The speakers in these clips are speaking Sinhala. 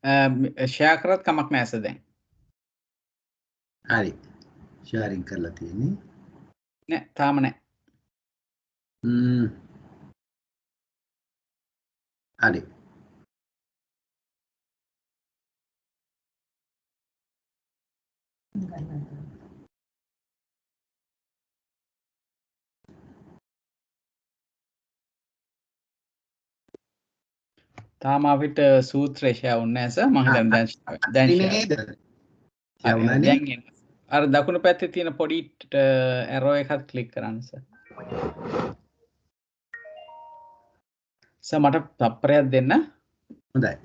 ෂෙයා කරත් කමක් නැහැ සර් දැන්. හරි. ෂෙයාරින් කරලා තියෙන්නේ. නෑ තාම නෑ. හරි. තාම අපිට සූත්‍රය ෂෙයා වුණේ නැහැ සර්. මම හිතන්නේ දැන් ෂෙයා වුණා. දැන් අර දකුණු පැත්තේ තියෙන පොඩි ඇරෝ එකත් ක්ලික් කරන්න සර්. සර් මට තප්පරයක් දෙන්න. හොඳයි.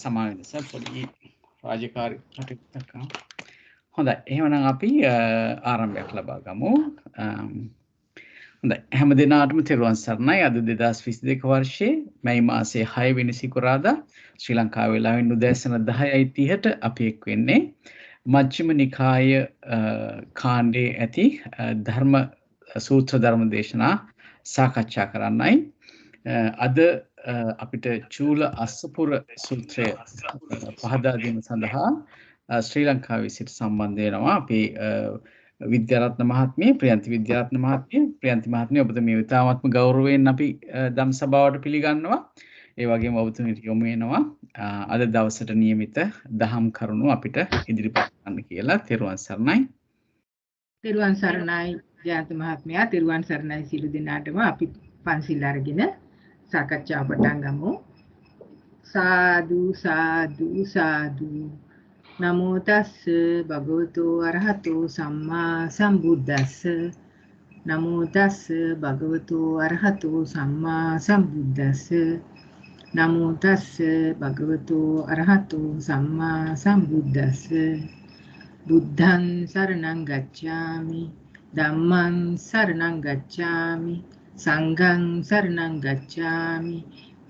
සමාවෙන්න සර් පොඩි රාජකාරී කටයුත්තක් කරනවා. හොඳයි. එහෙමනම් අපි ආරම්භයක් ලබා ගමු. හොඳයි. හැම දිනාටම තෙරුවන් සරණයි. අද 2022 වර්ෂයේ මැයි මාසයේ 6 වෙනි සිකුරාදා ශ්‍රී ලංකාවේ වෙලාවෙන් උදෑසන 10:30ට අපි එක් වෙන්නේ මජ්ක්‍ධිම නිකාය කාණ්ඩයේ ඇති ධර්ම සූත්‍ර ධර්ම දේශනා සාකච්ඡා කරන්නයි. අද අපිට චූල අස්සපුර සූත්‍රය පහදා දීම සඳහා ශ්‍රී ලංකාවේ සිට සම්බන්ධ වෙනවා අපේ විද්‍යාරත්න මහත්මිය, ප්‍රියන්ති විද්‍යාරත්න මහත්මිය. ප්‍රියන්ති මහත්මිය ඔබට මේ ඉතාමත්ම ගෞරවයෙන් අපි ධම් සභාවට පිළිගන්නවා. ඒ වගේම ඔබතුමීට යොමු වෙනවා අද දවසට નિયમિત දහම් කරුණු අපිට ඉදිරිපත් කරන්න කියලා. තෙරුවන් සරණයි. තෙරුවන් සරණයි ජයන්ත මහත්මයා. තෙරුවන් සරණයි සියලු දෙනාටම. අපි පන්සිල් අරගෙන සාකච්ඡාව පටන් ගමු. සාදු සාදු සාදු. නමෝ තස්ස භගවතු අරහතෝ සම්මා සම්බුද්දස්ස. නමෝ තස්ස භගවතු අරහතෝ සම්මා සම්බුද්දස්ස. නමෝ තස්ස භගවතු අරහතෝ සම්මා සම්බුද්දස්ස. බුද්ධං සරණං ගච්ඡාමි. ධම්මං සරණං ගච්ඡාමි. සංඝං සරණං ගච්ඡාමි.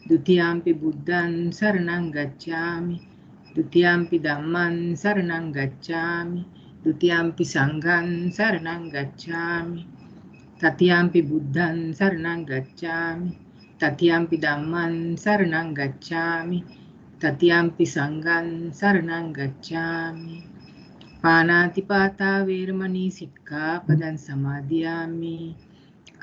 ဒ ුතියම්පි බුද්ධං සරණං ගච්ඡාමි. ဒ ුතියම්පි ධම්මං සරණං ගච්ඡාමි. ဒ ුතියම්පි සංඝං සරණං ගච්ඡාමි. තතියම්පි බුද්ධං සරණං ගච්ඡාමි. තතියම්පි ධම්මං සරණං ගච්ඡාමි. තතියම්පි සංඝං සරණං ගච්ඡාමි. පානාති පාතා වේරමණී සික්ඛාපදං සමාදියාමි.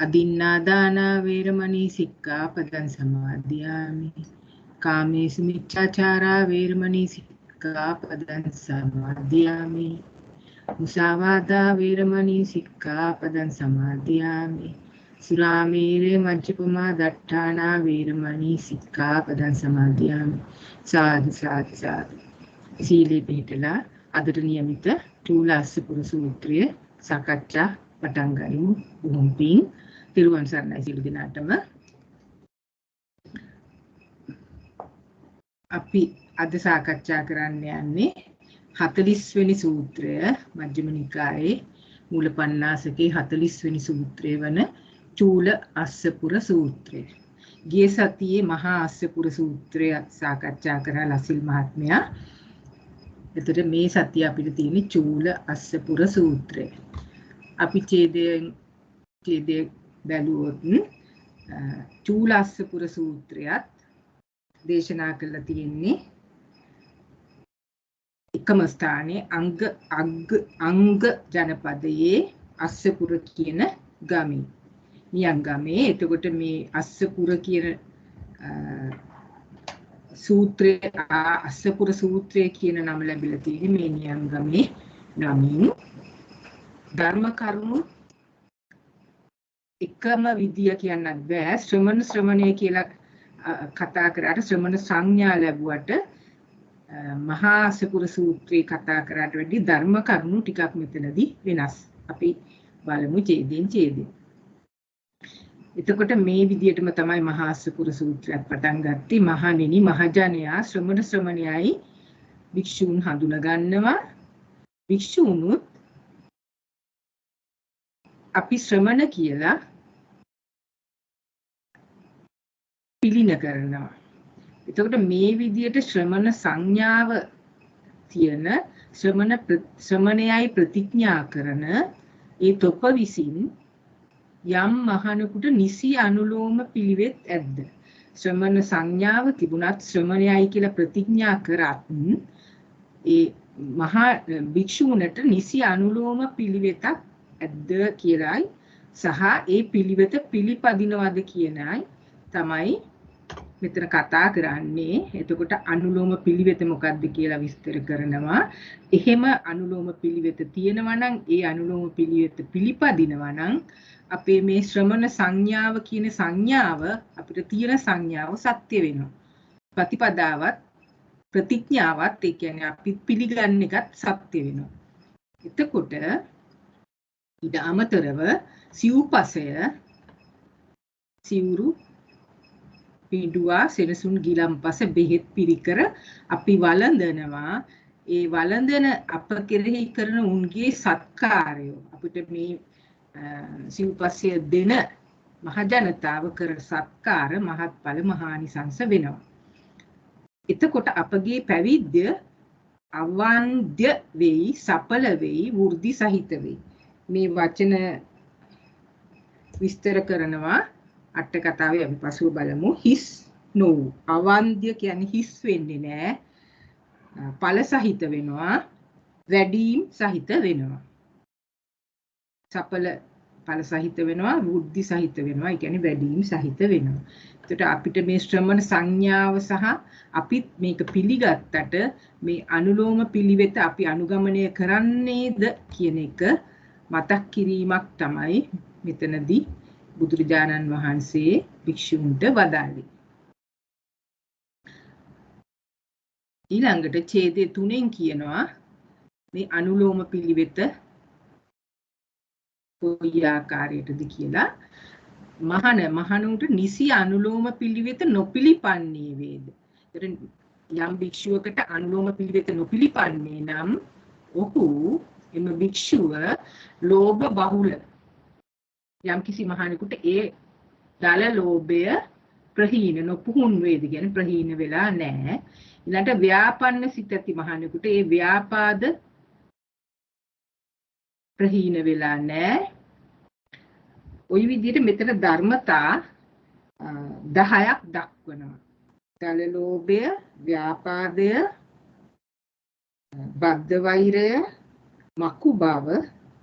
අදින්නා දාන වේරමණී සික්ඛාපදං සමාදියාමි. කාමේසු මිච්ඡාචාරා වේරමණී සික්ඛාපදං සමාදියාමි. මුසාවාදා වේරමණී සික්ඛාපදං සමාදියාමි. සුරාමේරේ මජ්ජපමා දට්ඨානා වේරමණී සික්ඛාපදං සමාදියාමි. සාදු සාදු සාදු. සීලේ පිළිපදලා අදට નિયમિત චූල අස්සපුර සූත්‍රය සාකච්ඡා පටන් ගනිමු. බොහොම පිං. තිරුවන් සරණයි සියලු දෙනාටම. අපි අද සාකච්ඡා කරන්න යන්නේ 40 වෙනි සූත්‍රය මජ්ක්‍ධිම නිකායේ මූල පණ්ණාසකේ 40 වෙනි සූත්‍රය වන චූල අස්සපුර සූත්‍රය. ගිය සතියේ මහා අස්සපුර සූත්‍රය සාකච්ඡා කරා ලසිල් මහත්මයා. එතකොට මේ සතිය අපිට තියෙන චූල අස්සපුර සූත්‍රය. අපි ඡේදයේ බැලුවොත් චූල අස්සපුර සූත්‍රයත් දේශනා කළා තියෙන්නේ එකම ස්ථානයේ අංග ජනපදයේ අස්සපුර කියන ගමේ. නියං ගමේ. එතකොට මේ අස්සපුර කියන සූත්‍රයේ අස්සපුර සූත්‍රය කියන නම ලැබිලා තියෙන්නේ මේ නියං ගමේ නමින්. ධර්ම කරුණු එකම විදිය කියන්නත් බෑ. ශ්‍රමණය කියලා කතා කරාට ශ්‍රමණ සංඥා ලැබුවට මහා අස්සපුර සූත්‍රයේ කතා කරාට වැඩි ධර්ම කරුණු ටිකක් මෙතනදී වෙනස්. අපි බලමු ඡේදයෙන් ඡේදයෙන්. එතකොට මේ විදියටම තමයි මහා අස්සපුර සූත්‍රයත් පටන් ගත්තේ. මහණෙනි මහජනයා ශ්‍රමණයයි භික්ෂූන් හඳුනා ගන්නවා. භික්ෂූනුත් අපි ශ්‍රමණ කියලා පිළින කරනවා. එතකොට මේ විදියට ශ්‍රමණ සංඥාව තියෙන ශ්‍රමණයයි ප්‍රතිඥා කරන ඒ තොප විසින් යම් මහණෙකුට නිසි අනුලෝම පිළිවෙත් ඇද්ද? ශ්‍රමණ සංඥාව තිබුණත් ශ්‍රමණයයි කියලා ප්‍රතිඥා කරත් ඒ මහා භික්ෂුණට නිසි අනුලෝම පිළිවෙතක් ඇද්ද කියලායි සහ ඒ පිළිවෙත පිළිපදිනවද කියනයි තමයි මෙතන කතා කරන්නේ. එතකොට අනුලෝම පිළිවෙත මොකක්ද කියලා විස්තර කරනවා. එහෙම අනුලෝම පිළිවෙත තියෙනවා නම් ඒ අනුලෝම පිළිවෙත පිළිපදිනවා නම් අපේ මේ ශ්‍රමණ සංඥාව කියන සංඥාව අපිට තියෙන සංඥාව සත්‍ය වෙනවා. ප්‍රතිපදාවත් ප්‍රතිඥාවත් ඒ කියන්නේ අපි පිළිගන්න එකත් සත්‍ය වෙනවා. එතකොට ඊට අමතරව සිව්පසය සිවුරු පිඩුවා සෙනසුන් ගිලම්පස බෙහෙත් පිරිකර අපි වළඳනවා. ඒ වළඳන අප කෙරෙහි කරන උන්ගේ සත්කාරය අපිට මේ සිව්පසය දෙන මහජනතාව කර සත්කාර මහත්ඵල මහානිසංස වෙනවා. එතකොට අපගේ පැවිද්ද අවන්ද්‍ය වෙයි, සඵල වෙයි, වෘද්ධි සහිත වෙයි. මේ වචන විස්තර කරනවා අට කතාවේ අපි පසුව බලමු. හිස් නොවු අවන්ද්‍ය කියන්නේ හිස් වෙන්නේ නැහැ, ඵල සහිත වෙනවා, වැඩිම සහිත වෙනවා, සඵල ඵල සහිත වෙනවා, වෘද්ධි සහිත වෙනවා. ඒ කියන්නේ වැඩිම සහිත වෙනවා. එතකොට අපිට මේ ශ්‍රමණ සංඥාව සහ අපිත් මේක පිළිගත්තට මේ අනුලෝම පිළිවෙත අපි අනුගමනය කරන්නේද කියන එක මතක් කිරීමක් තමයි මෙතනදී බුදුරජාණන් වහන්සේ භික්ෂුන්ට වදාළේ. ඊළඟට ඡේදය 3න් කියනවා මේ අනුලෝම පිළිවෙත කොයි ආකාරයටද කියලා. මහණුන්ට නිසි අනුලෝම පිළිවෙත නොපිළිපන්නේ වේද? යම් භික්ෂුවකට අනුලෝම පිළිවෙත නොපිළිපන්නේ නම් ඔහු එම භික්ෂුව ලෝභ බහුල යම් කිසි මහණෙකුට ඒ දල ලෝභය ප්‍රහීන නොපුහුණු වේද කියන්නේ ප්‍රහීන වෙලා නැහැ. ඊළඟට ව්‍යාපන්න සිත ඇති මහණෙකුට ඒ ව්‍යාපාද ප්‍රහීන වෙලා නැහැ. ওই විදිහට මෙතන ධර්මතා 10ක් දක්වනවා. දල ලෝභය, ව්‍යාපාදය, බද්ධ වෛරය, මකු බව,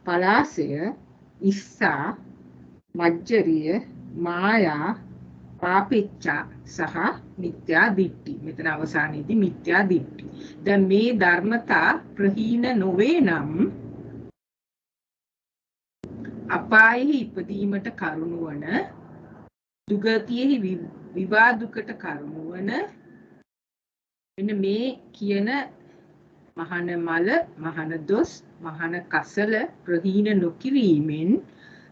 පලාසය, ඉස්සා, මජ්ජරිය, මායා, පාපිච්චා සහ මිත්‍යා දිට්ඨි. මෙතන අවසානයේදී මිත්‍යා දිට්ඨි. දැන් මේ ධර්මතා ප්‍රහීන නොවේ නම් අපායෙහි ඉපදීමට කරුණ වන, දුගතියෙහි විවාදුකට කරුණ වන මෙන්න මේ කියන මහාන මල, මහාන දොස්, මහාන කසල ප්‍රහීන නොකිරීමෙන්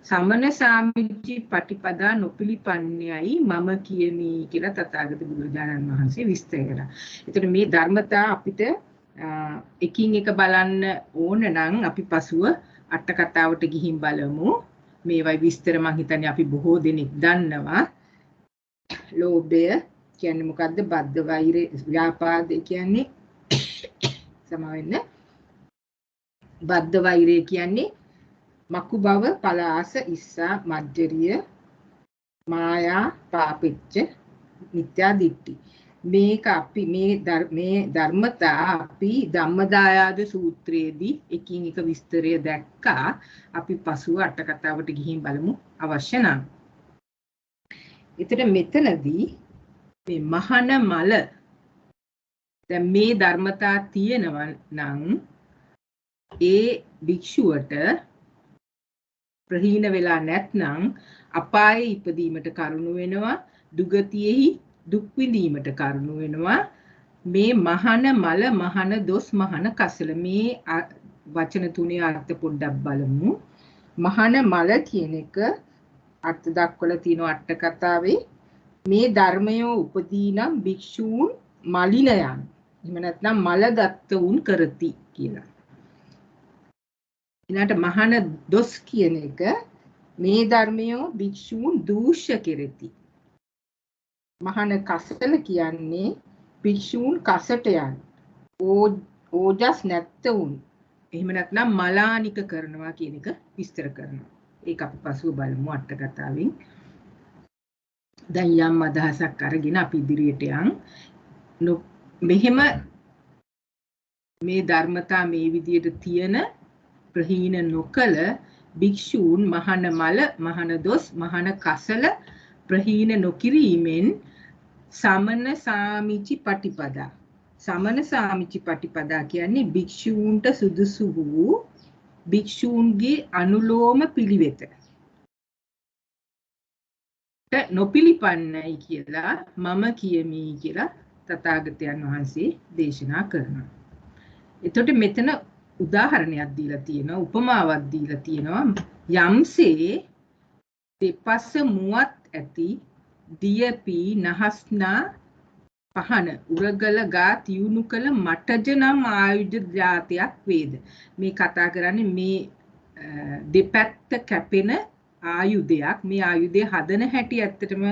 සමන සාමිච්චි පටිපදා නොපිළිපන්නේයි මම කියමි කියලා තථාගත බුදුරජාණන් වහන්සේ විස්තර කරා. ඒතර මේ ධර්මතා අපිට එකින් එක බලන්න ඕන නම් අපි පසුව අට කතාවට ගිහින් බලමු. මේවයි විස්තර මං හිතන්නේ අපි බොහෝ දෙනෙක් දන්නවා. ලෝභය කියන්නේ මොකද්ද? බද්ධ වෛරය, ව්‍යාපාදේ කියන්නේ සමාවෙන්න. බද්ධ වෛරය කියන්නේ මකු බව, පලාස, ඉස්සා, මජ්ජරිය, මායා, පාපිච්ච, මිත්‍යා දිට්ඨි. මේක අපි මේ ධර්මතා අපි ධම්මදායාද සූත්‍රයේදී එකින් එක විස්තරය දැක්කා. අපි පසුව අට කතාවට ගිහින් බලමු අවශ්‍ය නම්. එතකොට මෙතනදී මේ මහන මල දැන් මේ ධර්මතා තියෙනවා නම් ඒ භික්ෂුවට ප්‍රහීන වෙලා නැත්නම් අපායේ ඉපදීමට කරුණු වෙනවා, දුගතියෙහි දුක් විඳීමට කරුණු වෙනවා. මේ මහන මල, මහන දොස්, මහන කසල මේ වචන තුනේ අර්ථ පොඩ්ඩක් බලමු. මහන මල කියන එක අර්ථ දක්වලා තියෙන අට කතාවේ මේ ධර්මයේ උපදීනම් භික්ෂූන් මලිනයන් එහෙම නැත්නම් මලගත් උන් කරති කියලා. ඊළඟට මහන දොස් කියන එක මේ ධර්මයේ භික්ෂූන් දූෂ්‍ය කෙරෙති. මහන කසල කියන්නේ භික්ෂූන් කසටයන් ඕජස් නැත්තවුන් එහෙම නැත්නම් මලානික කරනවා කියන එක විස්තර කරනවා. ඒක අපි පසුව බලමු අට කතාවෙන්. දැන් යම් අදහසක් අරගෙන අපි ඉදිරියට යන්. මෙහෙම මේ ධර්මතා මේ විදියට තියෙන ප්‍රහීන නොකල භික්ෂූන් මහන මල, මහන දොස්, මහන කසල ප්‍රහීන නොකිරීමෙන් සමන සාමිචි පටිපදා. සමන සාමිචි පටිපදා කියන්නේ භික්ෂූන්ට සුදුසු වූ භික්ෂූන්ගේ අනුලෝම පිළිවෙත. නොපිලිපන්නයි කියලා මම කියමි කියලා තථාගතයන් වහන්සේ දේශනා කරනවා. එතකොට මෙතන උදාහරණයක් දීලා තියෙනවා, උපමාවක් දීලා තියෙනවා. යම්සේ දෙපස මුවත් ඇති දියපි නහස්නා පහන උරගල ගා තියුණු කළ මටජ නම් ආයුධ ජාතියක් වේද. මේ කතා කරන්නේ මේ දෙපැත්ත කැපෙන ආයුධයක්. මේ ආයුධය හදන හැටි ඇත්තටම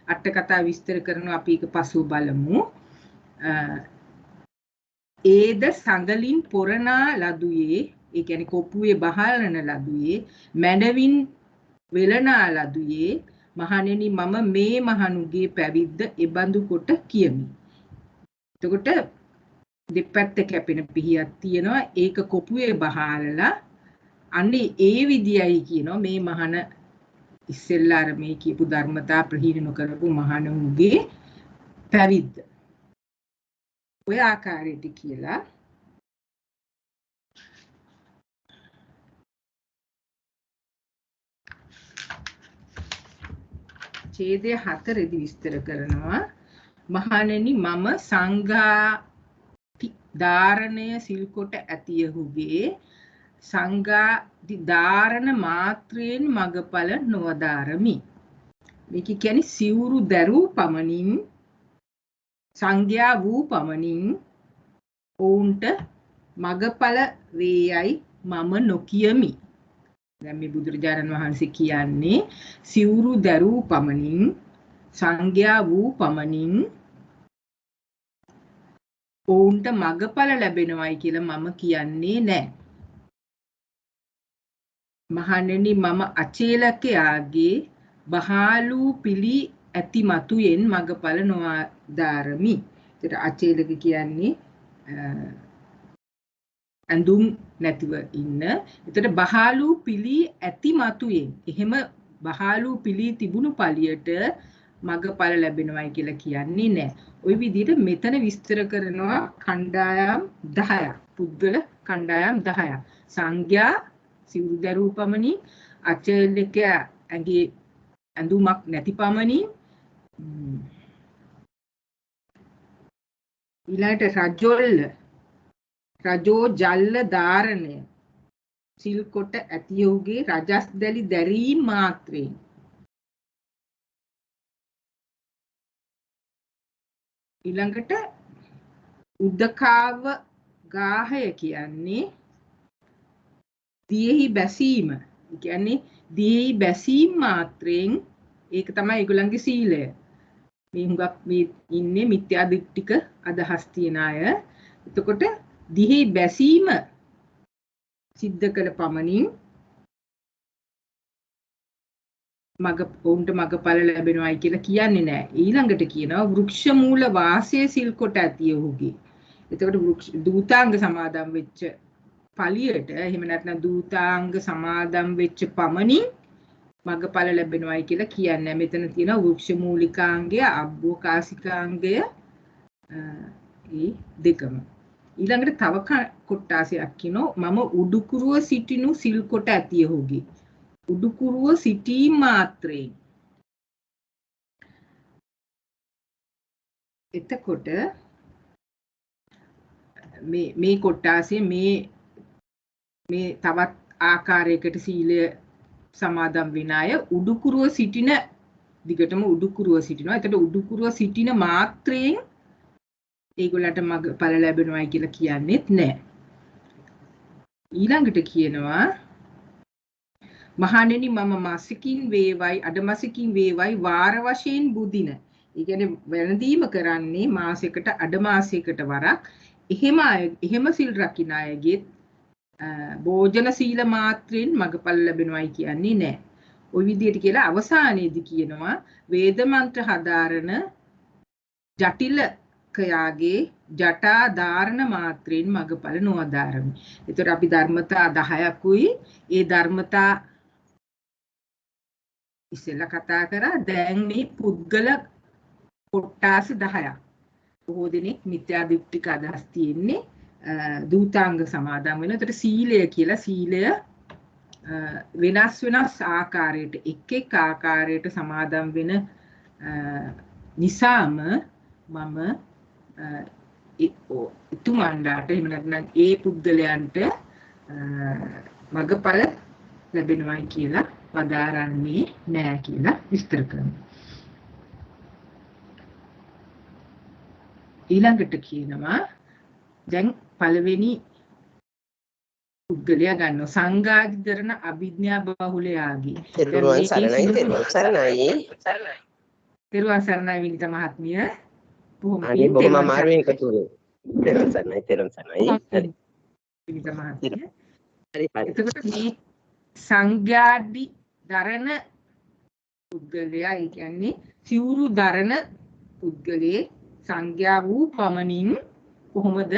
අට කතා විස්තර කරනවා. අපි ඒක පසුව බලමු. ඒද සංගලින් පොරනා ලදුවේ, ඒ කියන්නේ කොපුවේ බහලන ලදුවේ, මැඩවින් වෙලනා ලදුවේ, මහණෙනි මම මේ මහණුගේ පැවිද්ද එබඳු කොට කියමි. එතකොට දෙපැත්ත කැපෙන පිහියක් තියෙනවා. ඒක කොපුවේ බහලලා අන්නේ ඒ විදියයි කියනවා මේ මහණ ඉස්සෙල්ලා අර මේ කියපු ධර්මතා ප්‍රහීන නොකරපු මහණුගේ පැවිද්ද. ඔය ආකාරයට කියලා ඡේදය 4 විස්තර කරනවා. මහණෙනි මම සංඝා ධාරණය සිල් කොට ඇතියහුගේ සංඝා ධාරණ මාත්‍රයෙන් මගඵල නොවදාරමි. මේක කියන්නේ සිවුරු දරූ පමණින් සංඝයා වූ පමණින් ඔවුන්ට මගඵල වේයයි මම නොකියමි. දැන් මේ බුදුරජාණන් වහන්සේ කියන්නේ සිවුරු දරූ පමණින් සංඝයා වූ පමණින් ඔවුන්ට මගඵල ලැබෙනවයි කියලා මම කියන්නේ නැහැ. මහණෙනි මම අචේලකයාගේ බහාලු පිළි ඇති මතුයෙන් මගඵල නොවදාරමි. ඒතර අචේලක කියන්නේ ඇඳුම් නැතිව ඉන්න. ඒතර බහාලු පිළි ඇති මතුයෙන් එහෙම බහාලු පිළි තිබුණු පළියට මගඵල ලැබෙනවයි කියලා කියන්නේ නැහැ. ওই විදිහට මෙතන විස්තර කරනවා කණ්ඩායම් 10ක්. පුද්ගල කණ්ඩායම් 10ක්. සංඝයා සිවුරු දරූ පමණින්, අචේලකයා ඇඟේ ඇඳුමක් නැති පමණින්, ඊළඟට රජෝ ජල්ල ධාරණය සිල් කොට ඇතියෝගේ රජස් දැලි දැරීම මාත්‍රයෙන්, ඊළඟට උද්දකාව ගාහය කියන්නේ දියෙහි බැසීම. ඒ කියන්නේ දියෙහි බැසීම මාත්‍රයෙන් ඒක තමයි ඒගොල්ලන්ගේ සීලය. මේ හුඟක් මේ ඉන්නේ මිත්‍යා දෘෂ්ටික අදහස් තියන අය. එතකොට දියෙහි බැසීම සිද්ධ කළ පමණින් ඔවුන්ට මගඵල ලැබෙනවායි කියලා කියන්නේ නැහැ. ඊළඟට කියනවා වෘක්ෂ මූල වාසය සිල් කොට ඇතිය ඔහුගේ. එතකොට දූතාංග සමාදම් වෙච්ච පළියට එහෙම නැත්නම් දූතාංග සමාදම් වෙච්ච පමණින් මගඵල ලැබෙනවායි කියලා කියන්නේ. මෙතන තියෙනවා වෘක්ෂ මූලිකාංගය, අබ්බෝකාසිකාංගය ඒ දෙකම. ඊළඟට තව කොටාසයක් කියනවා මම උඩුකුරුව සිටිනු සිල් කොට ඇතිය ඔහුගේ. උඩුකුරුව සිටීම මාත්‍රයෙන්. එතකොට මේ කොටාසේ මේ තවත් ආකාරයකට සීලය සමාදම් වෙන අය උඩුකුරුව සිටින දිගටම උඩුකුරුව සිටිනවා. එතකොට උඩුකුරුව සිටින මාත්‍රයෙන් ඒගොල්ලන්ට මගඵල ලැබෙනවායි කියලා කියන්නේත් නැහැ. ඊළඟට කියනවා මහණෙනි මම මාසිකින් වේවයි අඩමාසිකින් වේවයි වාර වශයෙන් බුදින. ඒ කියන්නේ වෙනදීම කරන්නේ මාසයකට අඩ මාසයකට වරක්. එහෙම සිල් රකින්න අයගේ භෝජන සීල මාත්‍රෙන් මගඵල ලැබෙනවයි කියන්නේ නැහැ. ওই විදිහට කියලා අවසානයේදී කියනවා වේද මන්ත්‍ර හදාරන ජටිලකයාගේ ජටා ධාරණ මාත්‍රෙන් මගඵල නොඅදාරමි. ඒතර අපි ධර්මතා 10කුයි ඒ ධර්මතා ඉස්සෙල්ලා කතා කරා. දැන් මේ පුද්ගල කොටාස 10ක්. බොහෝ දෙනෙක් මිත්‍යා දෘෂ්ටික අදහස් තියෙන්නේ දූතාංග සමාදන් වෙන. ඒතර සීලය කියලා සීලය වෙනස් ආකාරයට එක් ආකාරයට සමාදන් වෙන නිසාම මම එතුමන්ලාට එහෙම නැත්නම් ඒ පුද්ගලයන්ට මගඵල ලැබෙනවායි කියලා වදාරන්නේ නැහැ කියලා විස්තර කරනවා. ඊළඟට කියනවා දැන් පළවෙනි පුද්ගලයා ගන්නවා සංඝාධිකරණ අභිඥා බහුලයාගේ. තෙරුවන් සරණයි. තෙරුවන් සරණයි විනිත මහත්මිය. බොහොම අමාරුවෙන් එකතු වුණේ. තෙරුවන් සරණයි. හරි. විනිත මහත්මිය. හරි. එතකොට මේ සංඝාධි දරණ පුද්ගලයා ඒ කියන්නේ සිවුරු දරණ පුද්ගලයේ සංඥා වූ පමණින් කොහොමද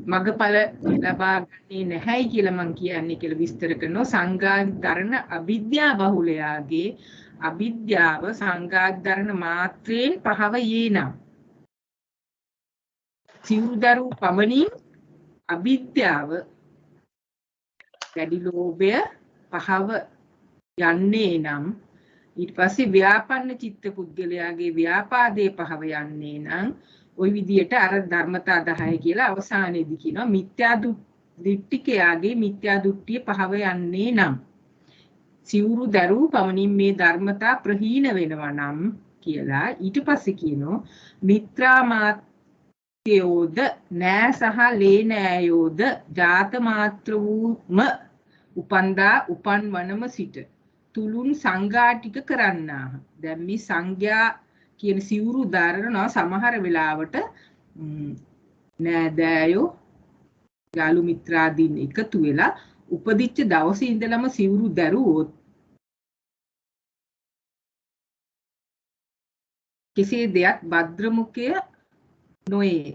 මගඵල ලබා ගන්නේ නැහැයි කියලා මම කියන්නේ කියලා විස්තර කරනවා. සංඝාධිකරණ අවිද්‍යා බහුලයාගේ අවිද්‍යාව සංඝාධිකරණ මාත්‍රයෙන් පහව යේනම් සිවුරුදරු පමණින් අවිද්‍යාව වැඩි ලෝභය පහව යන්නේ නම් ඊට පස්සේ ව්‍යාපන්න චිත්ත පුද්ගලයාගේ ව්‍යාපාදේ පහව යන්නේ නම් ওই විදියට අර ධර්මතා 10 කියලා අවසානයේදී කියනවා මිත්‍යා දෘෂ්ටිකයාගේ මිත්‍යා දෘෂ්ටිය පහව යන්නේ නම් සිවුරු දරු පමණින් මේ ධර්මතා ප්‍රහීන වෙනවා නම් කියලා ඊට පස්සේ කියනවා මිත්‍රා මාත්‍යෝද නෑ සහ ලේ නෑයෝද ජාත මාත්‍ර වූම උපන්දා උපන් වනම සිට තුලුන් සංඝාටික කරන්නාහ. දැන් මේ සංඝයා කියන සිවුරු දරනවා සමහර වෙලාවට නෑදෑයෝ යාළු මිත්‍රාදීන් එකතු වෙලා උපදිච්ච දවසේ ඉඳලම සිවුරු දරුවොත් කෙසේ දෙයක් භද්‍රමුඛය නොයේ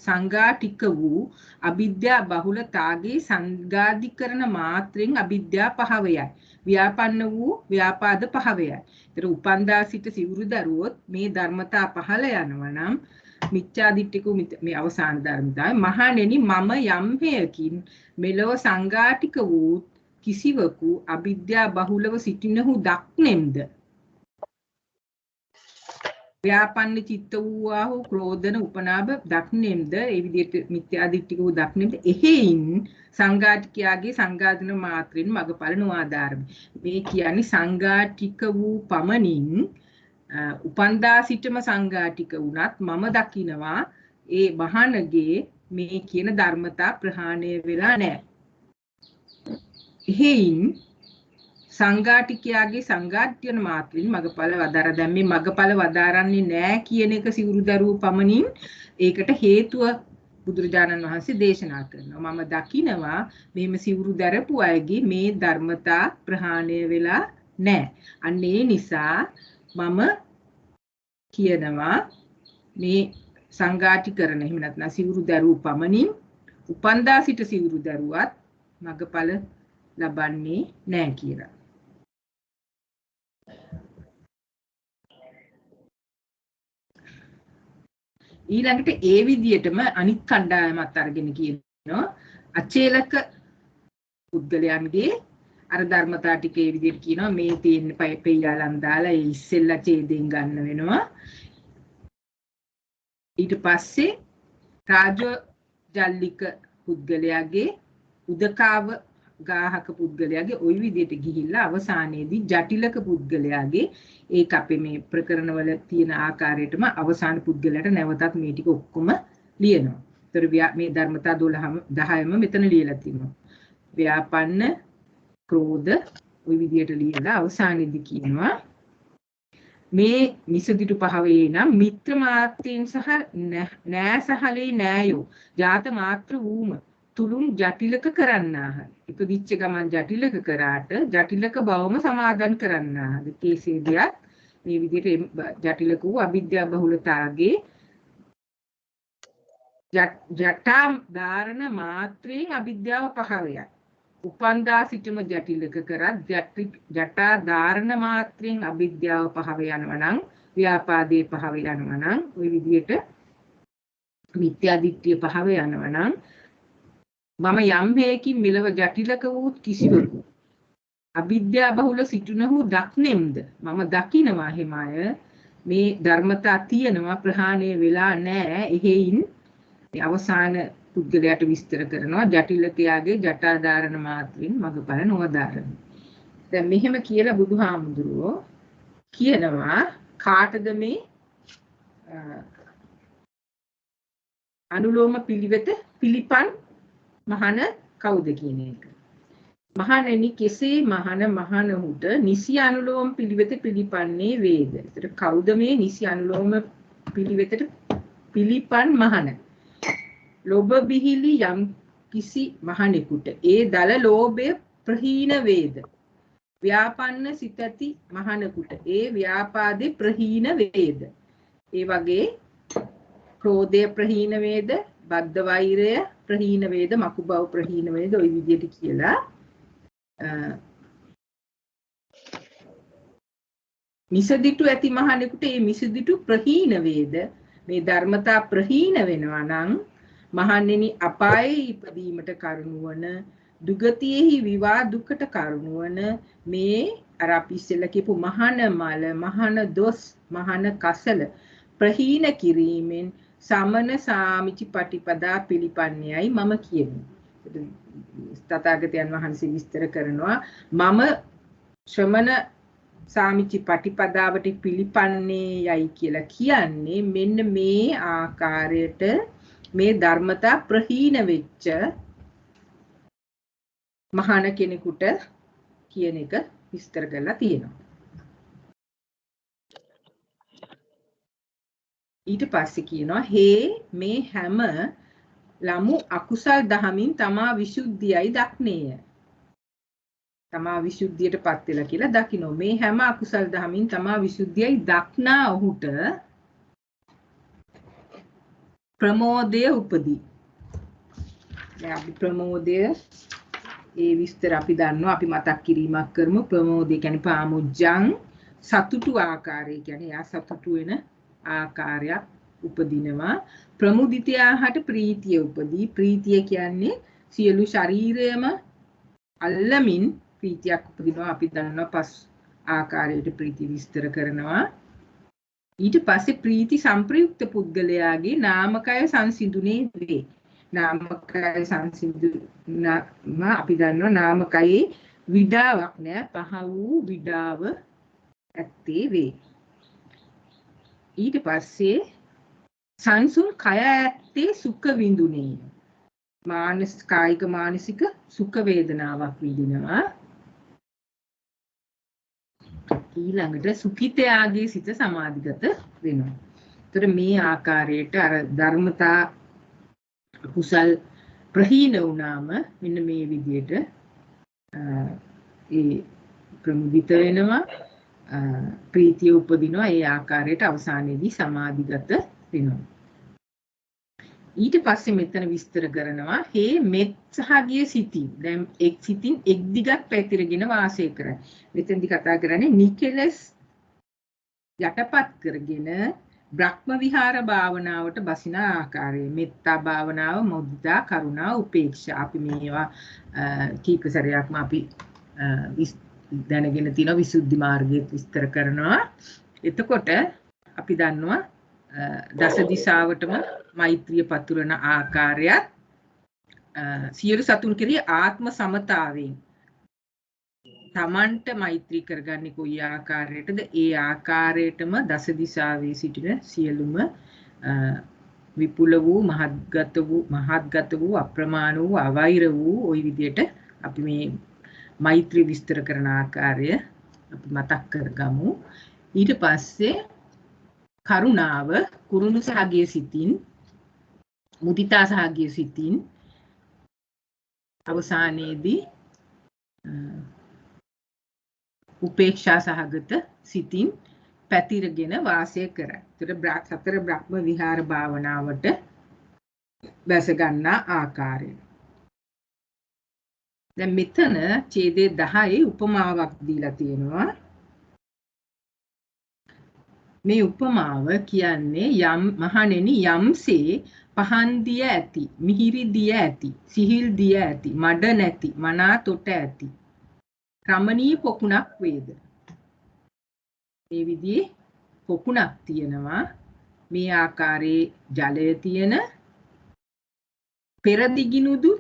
සංඝාටික වූ අවිද්‍යා බහුලතාගේ සංඝාධිකරණ මාත්‍රෙන් අවිද්‍යා පහවයයි. ව්‍යාපන්න වූ ව්‍යාපාද පහවයයි. ඒතර උපන්දා සිට සිවුරු දරුවොත් මේ ධර්මතා පහළ යනවා නම් මිච්ඡා දිට්ඨිකු මේ අවසාන ධර්මතාවය මහණෙනි මම යම් හේයකින් මෙලොව සංඝාටික වූ කිසිවකු අවිද්‍යා බහුලව සිටිනහු දක්නෙම්ද ව්‍යාපන්න චිත්ත වූවාහු ක්‍රෝධන උපනාභ දක්නෙම්ද ඒ විදිහට මිත්‍යා දිට්ඨික වූ දක්නෙම්ද එහෙයින් සංඝාටිකයාගේ සංඝාධන මාත්‍රින් මගඵල නොආදාරමි. මේ කියන්නේ සංඝාටික වූ පමණින් උපන්දා සිටම සංඝාටික වුණත් මම දකිනවා ඒ මහණගේ මේ කියන ධර්මතා ප්‍රහාණය වෙලා නැහැ. එහෙයින් සංඝාටිකයාගේ සංඝාත්‍යන මාත්‍රින් මගඵල වදාර. දැන් මේ මගඵල වදාරන්නේ නැහැ කියන එක සිවුරු දරුව පමණින් ඒකට හේතුව බුදුරජාණන් වහන්සේ දේශනා කරනවා. මම දකිනවා මෙහෙම සිවුරු දරපු අයගේ මේ ධර්මතා ප්‍රහාණය වෙලා නැහැ. අන්න ඒ නිසා මම කියනවා මේ සංඝාටිකරණ එහෙම නැත්නම් සිවුරු දරූ පමණින් උපන්දා සිට සිවුරු දරුවත් මගඵල ලබන්නේ නැහැ කියලා. ඊළඟට ඒ විදිහටම අනිත් කණ්ඩායමත් අරගෙන කියනවා අචේලක පුද්ගලයන්ගේ අර ධර්මතා ටික ඒ විදිහට කියනවා මේ තියෙන පෙයියාලන් දාලා ඒ ඉස්සෙල්ලා ඡේදයෙන් ගන්න වෙනවා. ඊට පස්සේ රාජජල්ලික පුද්ගලයාගේ උදකාව ගාහක පුද්ගලයාගේ ওই විදිහට ගිහිල්ලා අවසානයේදී ජටිලක පුද්ගලයාගේ ඒක අපේ මේ ප්‍රකරණවල තියෙන ආකාරයටම අවසාන පුද්ගලයාට නැවතත් මේ ටික ඔක්කොම ලියනවා. ඒතර මේ ධර්මතා 10ම මෙතන ලියලා තියෙනවා. ව්‍යාපන්න ක්‍රෝධ ওই විදිහට ලියලා අවසානයේදී කියනවා මේ නිසදිටු පහවේ නම් මිත්‍ර මාත්‍රයෙන් සහ නෑසහලේ නෑයෝ ජාත මාත්‍ර වූම තුලුම් ජටිලක කරන්නාහ. ඉපදිච්ච ගමන් ජටිලක කරාට ජටිලක බවම සමාදන් කරන්නාහ. කේසේ දෙයක් මේ විදිහට ජටිලක වූ අවිද්‍යා බහුලතාවගේ ජටා ධාරණ මාත්‍රයෙන් අවිද්‍යාව පහවයයි. උපන්දා සිටම ජටිලක කරත් ජටා ධාරණ මාත්‍රයෙන් අවිද්‍යාව පහව යනවා නම් ව්‍යාපාදේ පහව යනවා නම් ওই විදිහට මිත්‍යා දිට්ඨිය පහව යනවා නම් මම යම් හේකින් මෙලව ජටිලක වූ කිසිවකු අවිද්‍යා බහුල සිටුනහු දක්නෙම්ද මම දකිනවා හිමය මේ ධර්මතා තියෙනවා ප්‍රහාණය වෙලා නැහැ. එහෙයින් අවසාන පුද්ගලයාට විස්තර කරනවා ජටිලකයාගේ ජටාධාරණ මාත්‍රයෙන් මගඵල නොවදාරන. දැන් මෙහෙම කියලා බුදුහාමුදුරුවෝ කියනවා කාටද මේ අනුලෝම පිළිවෙත පිළිපන් මහන කවුද කියන එක. මහණෙනි කෙසේ මහණහුට නිසි අනුලෝම පිළිවෙත පිළිපන්නේ වේද? ඒතර කවුද මේ නිසි අනුලෝම පිළිවෙතට පිළිපන් මහණ? ලෝභ බිහිලි යම් කිසි මහණෙකුට ඒ දල ලෝභය ප්‍රහීන වේද? ව්‍යාපන්න සිතති මහණෙකුට ඒ ව්‍යාපාදේ ප්‍රහීන වේද? ඒ වගේ ක්‍රෝධය ප්‍රහීන වේද? බද්ධ වෛරය ප්‍රහීන වේද? මකු බව ප්‍රහීන වේද? ওই විදිහට කියලා මිසදිටු ඇති මහණෙකුට ඒ මිසදිටු ප්‍රහීන වේද? මේ ධර්මතා ප්‍රහීන වෙනවා නම් මහණෙනි අපායේ ඉපදීමට කරුණවන දුගතියෙහි විවා දුකට කරුණවන මේ අර අපි ඉස්සෙල්ලා කියපු මහාන මල මහාන දොස් මහාන කසල ප්‍රහීන කිරීමෙන් සමන සාමිචි පටිපදා පිළිපන්නේයි මම කියන්නේ. තථාගතයන් වහන්සේ විස්තර කරනවා මම ශ්‍රමණ සාමිචි පටිපදාවට පිළිපන්නේ යයි කියලා කියන්නේ මෙන්න මේ ආකාරයට මේ ධර්මතා ප්‍රහීන වෙච්ච මහාන කෙනෙකුට කියන එක විස්තර කරලා තියෙනවා. ඊට පස්සේ කියනවා හේ මේ හැම ළමු අකුසල් දහමින් තමා විසුද්ධියයි දක්නේය. තමා විසුද්ධියටපත් වෙලා කියලා දකින්න. මේ හැම අකුසල් දහමින් තමා විසුද්ධියයි දක්නා ඔහුට ප්‍රමෝදය උපදී. දැන් අපි ප්‍රමෝදය ඒ විස්තර අපි දන්නවා. අපි මතක් කිරීමක් කරමු. ප්‍රමෝදය කියන්නේ පාමුජ්ජං සතුටු ආකාරය කියන්නේ යා සතුටු වෙන ආකාරයක් උපදිනවා. ප්‍රමුදිතයාහට ප්‍රීතිය උපදී. ප්‍රීතිය කියන්නේ සියලු ශරීරයම අල්ලමින් ප්‍රීතියක් උපදිනවා. අපි දන්නවා පස් ආකාරයට ප්‍රීති විස්තර කරනවා. ඊට පස්සේ ප්‍රීති සංප්‍රයුක්ත පුද්ගලයාගේ නාමකය සංසිඳුනේ වේ. නාමකය සංසිඳුන අපි දන්නවා නාමකයේ විඩාවක් නෑ. පහ වූ විඩාව ඇත්තේ වේ. ඊට පස්සේ සංසුන් කය ඇත්තේ සුඛ විඳුනේ. මානසික කායික මානසික සුඛ වේදනාවක් විඳිනවා. ඊළඟට සුඛිතයාගේ සිත සමාධිගත වෙනවා. ඒතර මේ ආකාරයට අර ධර්මතා කුසල් ප්‍රහීන වුණාම මෙන්න මේ විදිහට ඒ ප්‍රමුදිත වෙනවා ප්‍රීතිය උපදිනවා ඒ ආකාරයට අවසානයේදී සමාධිගත වෙනවා. ඊට පස්සේ මෙතන විස්තර කරනවා හේ මෙත් සහගිය සිතින් දැන් එක් සිතින් එක් දිගක් පැතිරගෙන වාසය කරයි. මෙතෙන්දි කතා කරන්නේ නිකලස් යටපත් කරගෙන බ්‍රහ්ම විහාර භාවනාවට බසින ආකාරය. මෙත්තා භාවනාව, මුදිතා, කරුණා, උපේක්ෂා. අපි මේවා කීප සැරයක්ම අපි දැනගෙන තියෙනවා විසුද්ධි මාර්ගයේ විස්තර කරනවා. එතකොට අපි දන්නවා දස දිශාවටම මෛත්‍රිය පතුරන ආකාරයත් සියලු සතුන් කෙරෙහි ආත්ම සමතාවෙන් තමන්ට මෛත්‍රී කරගන්නේ කොයි ආකාරයටද ඒ ආකාරයටම දස දිශාවේ සිටින සියලුම විපුල වූ මහත්ගත වූ අප්‍රමාණ වූ අවෛර වූ ওই විදියට අපි මේ මෛත්‍රී විස්තර කරන ආකාරය අපි මතක් කරගමු. ඊට පස්සේ කරුණාව කුරුණු සහගිය සිතින් මුදිතා සහගිය සිතින් අවසානයේදී උපේක්ෂා සහගත සිතින් පැතිරගෙන වාසය කරයි. ඒතර සතර බ්‍රහ්ම විහාර භාවනාවට බැස ගන්නා ආකාරය. දැන් මෙතන ඡේදයේ 10 උපමාවක් දීලා තියෙනවා. මේ උපමාව කියන්නේ යම් මහණෙනි යම්සේ පහන් දිය ඇති, මිහිරි දිය ඇති, සිහිල් දිය ඇති, මඩ නැති, මනා තොට ඇති රමණීය පොකුණක් වේද. මේ විදිහේ පොකුණක් තියෙනවා. මේ ආකාරයේ ජලය තියෙන පෙරදිගිනුදු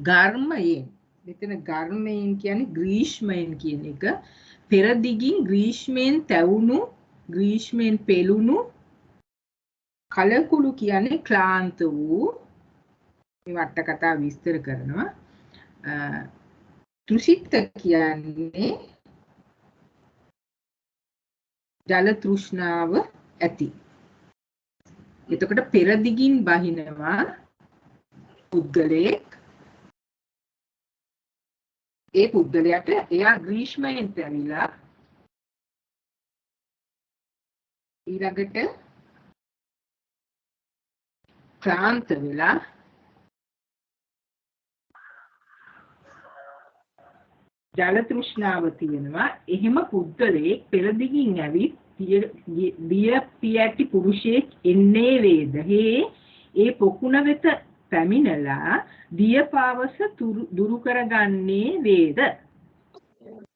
ගර්මයෙන්, මෙතන ගර්මයෙන් කියන්නේ ග්‍රීෂ්මයෙන් කියන එක. පෙරදිගින් ග්‍රීෂ්මයෙන් තැවුණු, ග්‍රීෂ්මයෙන් පෙළුණු කලකුළු කියන්නේ ක්ලාන්ත වූ. මේ වට කතා විස්තර කරනවා. තෘෂිත කියන්නේ ජල තෘෂ්ණාව ඇති. එතකොට පෙරදිගින් බහිනවා පුද්ගලයෙක්. ඒ පුද්ගලයාට එයා ග්‍රීෂ්මයෙන් පැමිණලා ඊළඟට ක්ලාන්ත වෙලා ජල තෘෂ්ණාව තියෙනවා. එහෙම පුද්ගලයෙක් පෙරදිගින් ඇවිත් දිය පියැටි පුරුෂයෙක් එන්නේ වේද. ඒ පොකුණ වෙත පැමිණලා දිය පාවස දුරු කරගන්නේ වේද.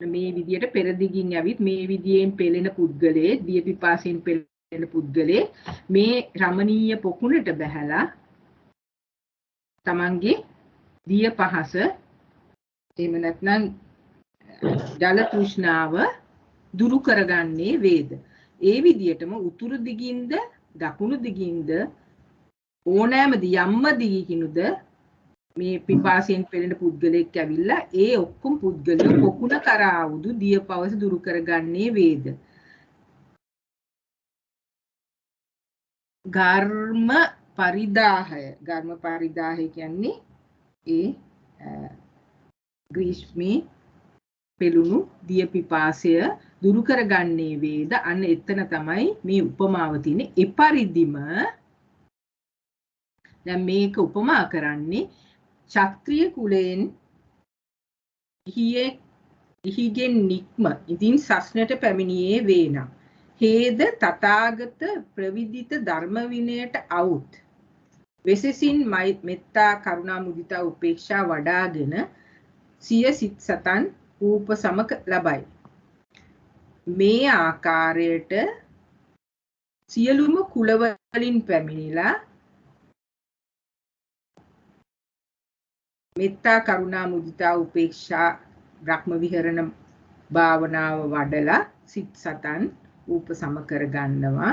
මේ විදියට පෙරදිගින් ඇවිත් මේ විදියෙන් පෙළෙන පුද්ගලයේ දිය පිපාසයෙන් පෙළෙන පුද්ගලයේ මේ රමණීය පොකුණට බැහැලා තමන්ගේ දිය පහස එහෙම නැත්නම් ජල තෘෂ්ණාව දුරු කරගන්නේ වේද. ඒ විදියටම උතුරු දිගින්ද දකුණු දිගින්ද ඕනෑම යම්ම දිගකිනුද මේ පිපාසයෙන් පෙළෙන පුද්ගලයෙක් ඇවිල්ලා ඒ ඔක්කොම පුද්ගලයෝ පොකුණ කරා වුදු දිය පවස දුරු කරගන්නේ වේද. ගර්ම පරිදාහය කියන්නේ ඒ ග්‍රීෂ්මේ පෙළුණු දිය පිපාසය දුරු කරගන්නේ වේද. අන්න එතන තමයි මේ උපමාව තියෙන්නේ. එපරිදිම දැන් මේක උපමා කරන්නේ ක්ෂත්‍රිය කුලයෙන් ඉහිගෙන් නික්ම ඉදින් සස්නට පැමිණියේ වේනම් හේද තථාගත ප්‍රවිදිත ධර්ම විනයට අවුත් වෙසසින් මෙත්තා කරුණා මුදිතා උපේක්ෂා වඩාගෙන සිය සිත් සතන් උපසමක ලබයි. මේ ආකාරයට සියලුම කුලවලින් පැමිණිලා මෙත්තා කරුණා මුදිතා උපේක්ෂා බ්‍රහ්ම විහරණ භාවනාව වඩලා සිත් සතන් උපසම කරගන්නවා.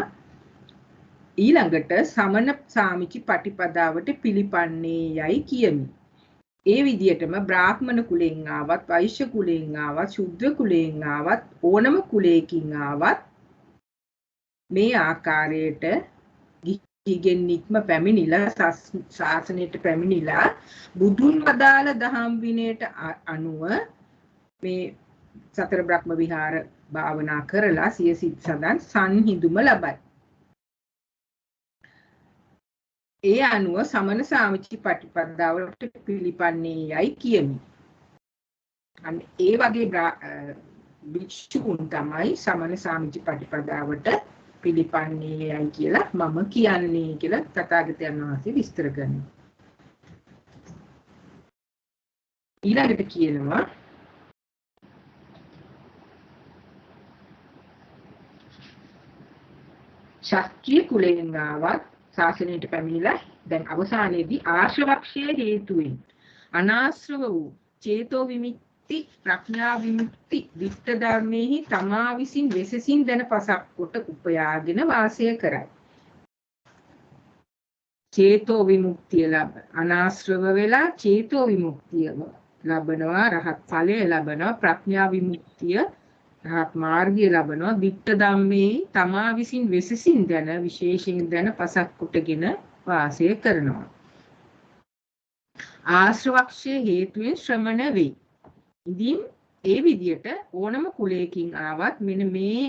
ඊළඟට සමන සාමිචි පටිපදාවට පිළිපන්නේ යයි කියමි. ඒ විදිහටම බ්‍රාහ්මණ කුලයෙන් ආවත්, වෛශ්‍ය කුලයෙන් ආවත්, ශුද්‍ර කුලයෙන් ආවත්, ඕනම කුලයකින් ආවත් මේ ආකාරයට ඊගෙන් නික්ම පැමිණිලා ශාසනයට පැමිණිලා බුදුන් වදාළ දහම් විනයට අනුව මේ සතර බ්‍රහ්ම විහාර භාවනා කරලා සිය සිත් සදන් සංහිඳුම ලබයි. ඒ අනුව සමන සාමිචි පටිපදාවට පිළිපන්නේ යයි කියමි. අන්න ඒ වගේ භික්ෂුන් තමයි සමන සාමිචි පටිපදාවට පිළිපන්නේ යයි කියලා මම කියන්නේ කියලා තථාගතයන් වහන්සේ විස්තර කරනවා. ඊළඟට කියනවා ශාස්ත්‍රීය කුලයෙන් ආවත් ශාසනයට පැමිණිලා දැන් අවසානයේදී ආශ්‍රවක්ෂය හේතුවෙන් අනාශ්‍රව වූ චේතෝ විමුක්ති ප්‍රඥා විමුක්ති විත්ත ධර්මෙහි තමා විසින් වෙසසින් දැන පසක් කොට උපයාගෙන වාසය කරයි. චේතෝ විමුක්තිය ලබ අනාශ්‍රව වෙලා චේතෝ විමුක්තිය ලබනවා, රහත් ඵලය ලබනවා, ප්‍රඥා විමුක්තිය රහත් මාර්ගය ලබනවා, විත්ත ධම්මේ තමා විසින් වෙසසින් දැන විශේෂයෙන් දැන පසක් කොටගෙන වාසය කරනවා. ආශ්‍රවක්ෂය හේතුවෙන් ශ්‍රමණ වේ. ඉතින් ඒ විදියට ඕනම කුලයකින් ආවත් මෙන්න මේ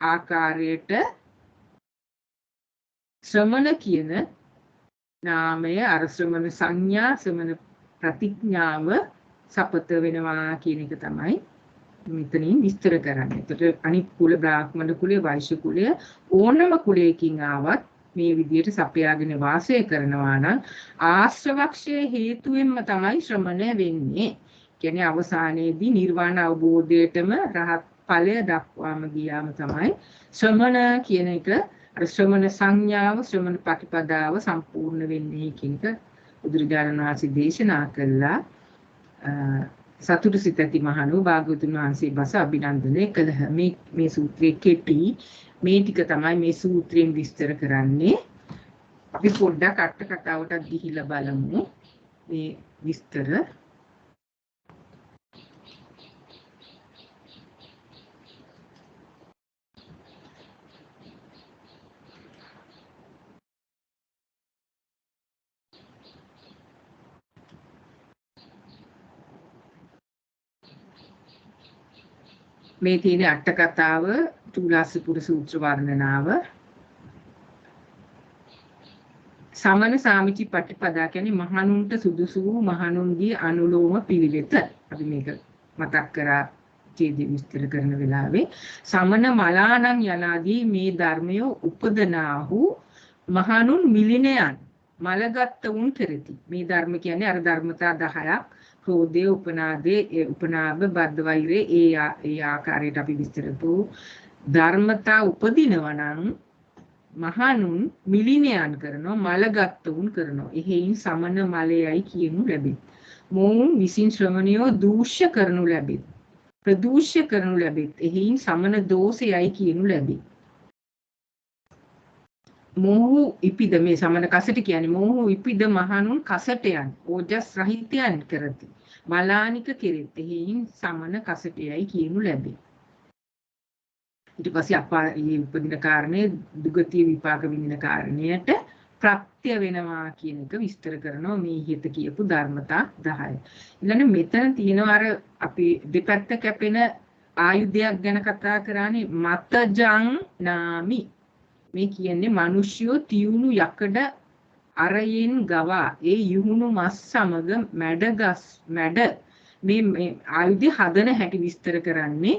ආකාරයට ශ්‍රමණ කියන නාමය අර ශ්‍රමණ සංඥා ශ්‍රමණ ප්‍රතිඥාව සපත වෙනවා කියන එක තමයි මෙතනින් විස්තර කරන්නේ. එතකොට අනිත් කුල බ්‍රාහ්මණ කුලය, වෛශ්‍ය කුලය ඕනම කුලයකින් ආවත් මේ විදියට සපයාගෙන වාසය කරනවා නම් ආශ්‍රවක්ෂය හේතුවෙන්ම තමයි ශ්‍රමණය වෙන්නේ. කියන්නේ අවසානයේදී නිර්වාණ අවබෝධයටම රහත් ඵලය දක්වාම ගියාම තමයි ශ්‍රමණ කියන එක අර ශ්‍රමණ සංඥාව ශ්‍රමණ ප්‍රතිපදාව සම්පූර්ණ වෙන්නේ කියන එක බුදුරජාණන් වහන්සේ දේශනා කළා. සතුටු සිත ඇති මහණෝ භාග්‍යවතුන් වහන්සේ බස අභිනන්දනය කළහ. මේ සූත්‍රයේ කෙටි මේ ටික තමයි මේ සූත්‍රයෙන් විස්තර කරන්නේ. අපි පොඩ්ඩක් අට කතාවටත් ගිහිල්ලා බලමු මේ විස්තර. මේ තියෙන අට කතාව චූලාසපුර සූත්‍ර වර්ණනාව. සමන සාමිචි පටිපදා කියන්නේ මහණුන්ට සුදුසු වූ මහණුන්ගේ අනුලෝම පිළිවෙත. අපි මේක මතක් කරා ඡේදය විස්තර කරන වෙලාවේ සමන මලානං යනාදී මේ ධර්මය උපදනාහු මහණුන් මිලිනයන් මලගත් වුන් කෙරෙති. මේ ධර්ම කියන්නේ අර ධර්මතා 10ක්. ක්‍රෝධය, උපනාදේ, උපනාභ, බද්ධ වෛරේ ඒ ආකාරයට අපි විස්තර කරපු ධර්මතා උපදිනවා නම් මහණුන් මිලිනයන් කරනවා, මලගත් වුන් කරනවා. එහෙයින් සමන මලයයි කියනු ලැබේ. මොවුන් විසින් ශ්‍රමණියෝ දූෂ්‍ය කරනු ලැබේ. ප්‍රදූෂ්‍ය කරනු ලැබේ. එහෙයින් සමන දෝෂයයි කියනු ලැබේ. මොහු ඉපිද මේ සමන කසට කියන්නේ මොහු ඉපිද මහණුන් කසටයන් ඕජස් රහිතයන් කරති. මලානික කෙරෙත්. එහෙයින් සමන කසටයයි කියනු ලැබේ. ඊට පස්සේ අපා මේ උපදින කාරණේ දුගතිය විපාක විඳින කාරණයට ප්‍රත්‍ය වෙනවා කියන එක විස්තර කරනවා මේ හිත කියපු ධර්මතා 10. ඊළඟ මෙතන තියෙනවා අර අපි දෙපැත්ත කැපෙන ආයුධයක් ගැන කතා කරානේ මතජං නාමි. මේ කියන්නේ මිනිස්සුયો තියුණු යකඩ අරයෙන් ගවා ඒ යුහුණු මස් සමග මැඩ මේ ආයුධ හදන හැටි විස්තර කරන්නේ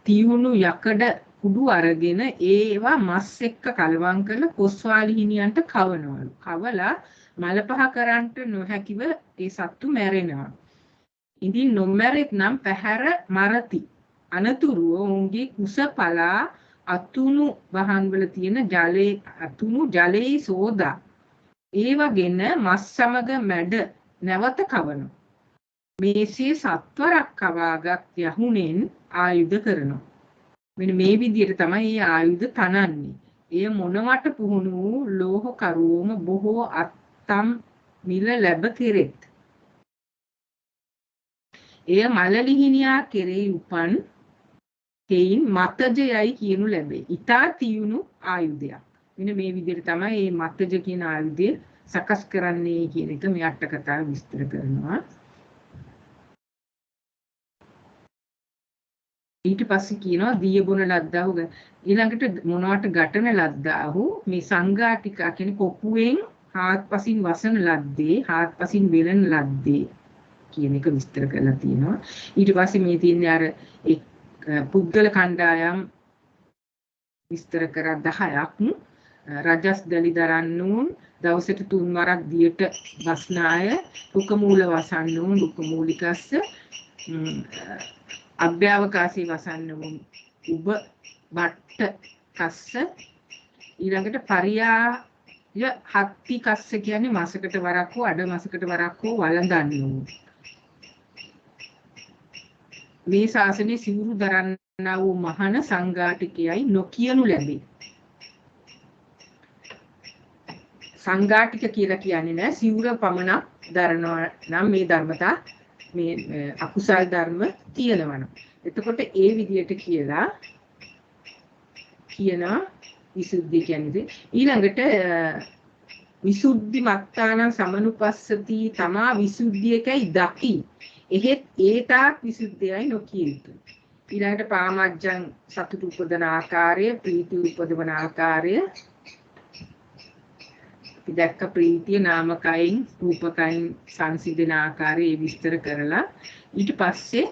තියුණු යකඩ කුඩු අරගෙන ඒවා මස් එක්ක කලවම් කරලා කොස්වාලි හිණියන්ට කවනවලු. කවලා මල පහ කරන්ට නොහැකිව ඒ සත්තු මැරෙනවා. ඉතින් නොමැරෙත් නම් පැහැර මරති. අනතුරුව උන්ගේ කුස පලා අතුණු වහන් වල තියෙන අතුණු ජලයේ සෝදා ඒවගෙන මස් සමග මැඩ නැවත කවනවා. මේසේ සත්වරක් කවාගත් යහුනෙන් ආයුධ කරනවා. මෙන්න මේ විදිහට තමයි මේ ආයුධ තනන්නේ. එය මොනවට පුහුණු වූ ලෝහ කරුවම බොහෝ අත්තම් මිල ලැබ කෙරෙත්. එය මලලිහිණියා කෙරෙහි උපන් තෙයින් මතජයයි කියනු ලැබේ. ඊතා තියුණු ආයුධයක්. මෙන්න මේ විදිහට තමයි මේ මතජ කියන ආයුධය සකස් කරන්නේ කියන එක මේ අට කතාව විස්තර කරනවා. ඊට පස්සේ කියනවා දිය බොන ලද්දාහු ඊළඟට මොනවට ගැටන ලද්දාහු මේ සංඝාටිකා කියන්නේ පොකුවෙන් හාත්පසින් වසන ලද්දේ හාත්පසින් වෙලන ලද්දේ කියන එක විස්තර කරලා තියෙනවා. ඊට පස්සේ මේ තියෙන්නේ අර පුද්ගල කණ්ඩායම් විස්තර කරා 10ක් රජස් දලි දරන්නූන් දවසට 3 වරක් දියට බස්න අය දුක මූල වසන්නූන් දුක මූලිකස්ස අභ්‍යවකාශී වසන්නූන් උබ බට්ට කස්ස ඊළඟට පරියාය හත්ති කස්ස කියන්නේ මාසකට වරක් හෝ අඩ මාසකට වරක් හෝ වළඳන්නූ මේ ශාසනයේ සිවුරු දරන්නා වූ මහාන සංඝාටිකයයි නොකියනු ලැබේ. සංඝාටික කියලා කියන්නේ නෑ සිවුර පමණක් දරනවා නම් මේ ධර්මතා මේ අකුසල් ධර්ම තියෙනවනම්. එතකොට ඒ විදියට කියලා කියනවා විසුද්ධි කියන්නේ ඊළඟට විසුද්ධි මත්තාන සමනුපස්සති තමා විසුද්ධියකයි දකි. එහෙත් ඒතාක් විසුද්ධියයි නොකිය යුතුයි. ඊළඟට පාමජ්ජං සතුට උපදන ආකාරය ප්‍රීති උපදවන ආකාරය අපි දැක්ක ප්‍රීතිය නාමකයින් රූපකයින් සංසිඳන ආකාරය විස්තර කරලා ඊට පස්සේ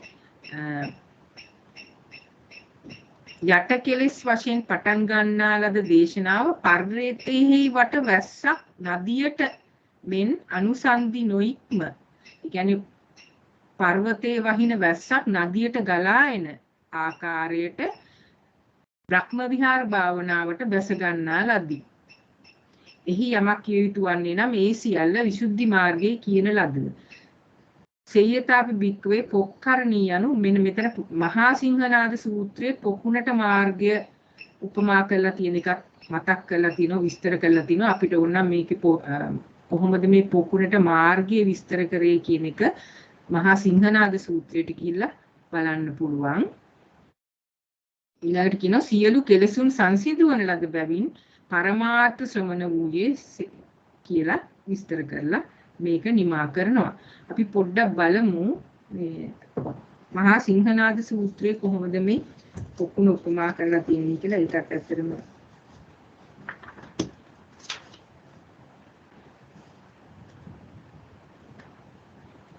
යට කෙලෙස් වශයෙන් පටන් ගන්නා ලද දේශනාව පර්වතයෙහි වට වැස්සක් නදියට මෙන් අනුසන්දි නොඉක්ම. ඒ කියන්නේ පර්වතයේ වහින වැස්සක් නදියට ගලා එන ආකාරයට බ්‍රහ්ම විහාර භාවනාවට බැස ගන්නා ලදී. එහි යමක් කිය යුතු වන්නේ නම් ඒ සියල්ල විසුද්ධි මාර්ගයේ කියන ලද. සේයතාපි බික්කවේ පොක්කරණී යනු මෙන්න මෙතන මහා සිංහනාද සූත්‍රයේ පොකුණට මාර්ගය උපමා කරලා තියෙන එකක් මතක් කරලා තිනවා විස්තර කරලා තිනවා අපිට ඕන නම් මේකේ කොහොමද මේ පොකුණට මාර්ගය විස්තර කරේ කියන එක මහා සිංහනාද සූත්‍රයට කියලා බලන්න පුළුවන්. ඊළඟට කියනවා සියලු කෙලෙසුන් සංසිඳවන ලද බැවින් පරමාර්ථ ශ්‍රමණ වූයේ කියලා විස්තර කරලා මේක නිමා කරනවා. අපි පොඩ්ඩක් බලමු මේ මහා සිංහනාද සූත්‍රයේ කොහොමද මේ පොකුණ උපමා කරලා තියෙන්නේ කියලා. ඒකත් ඇත්තටම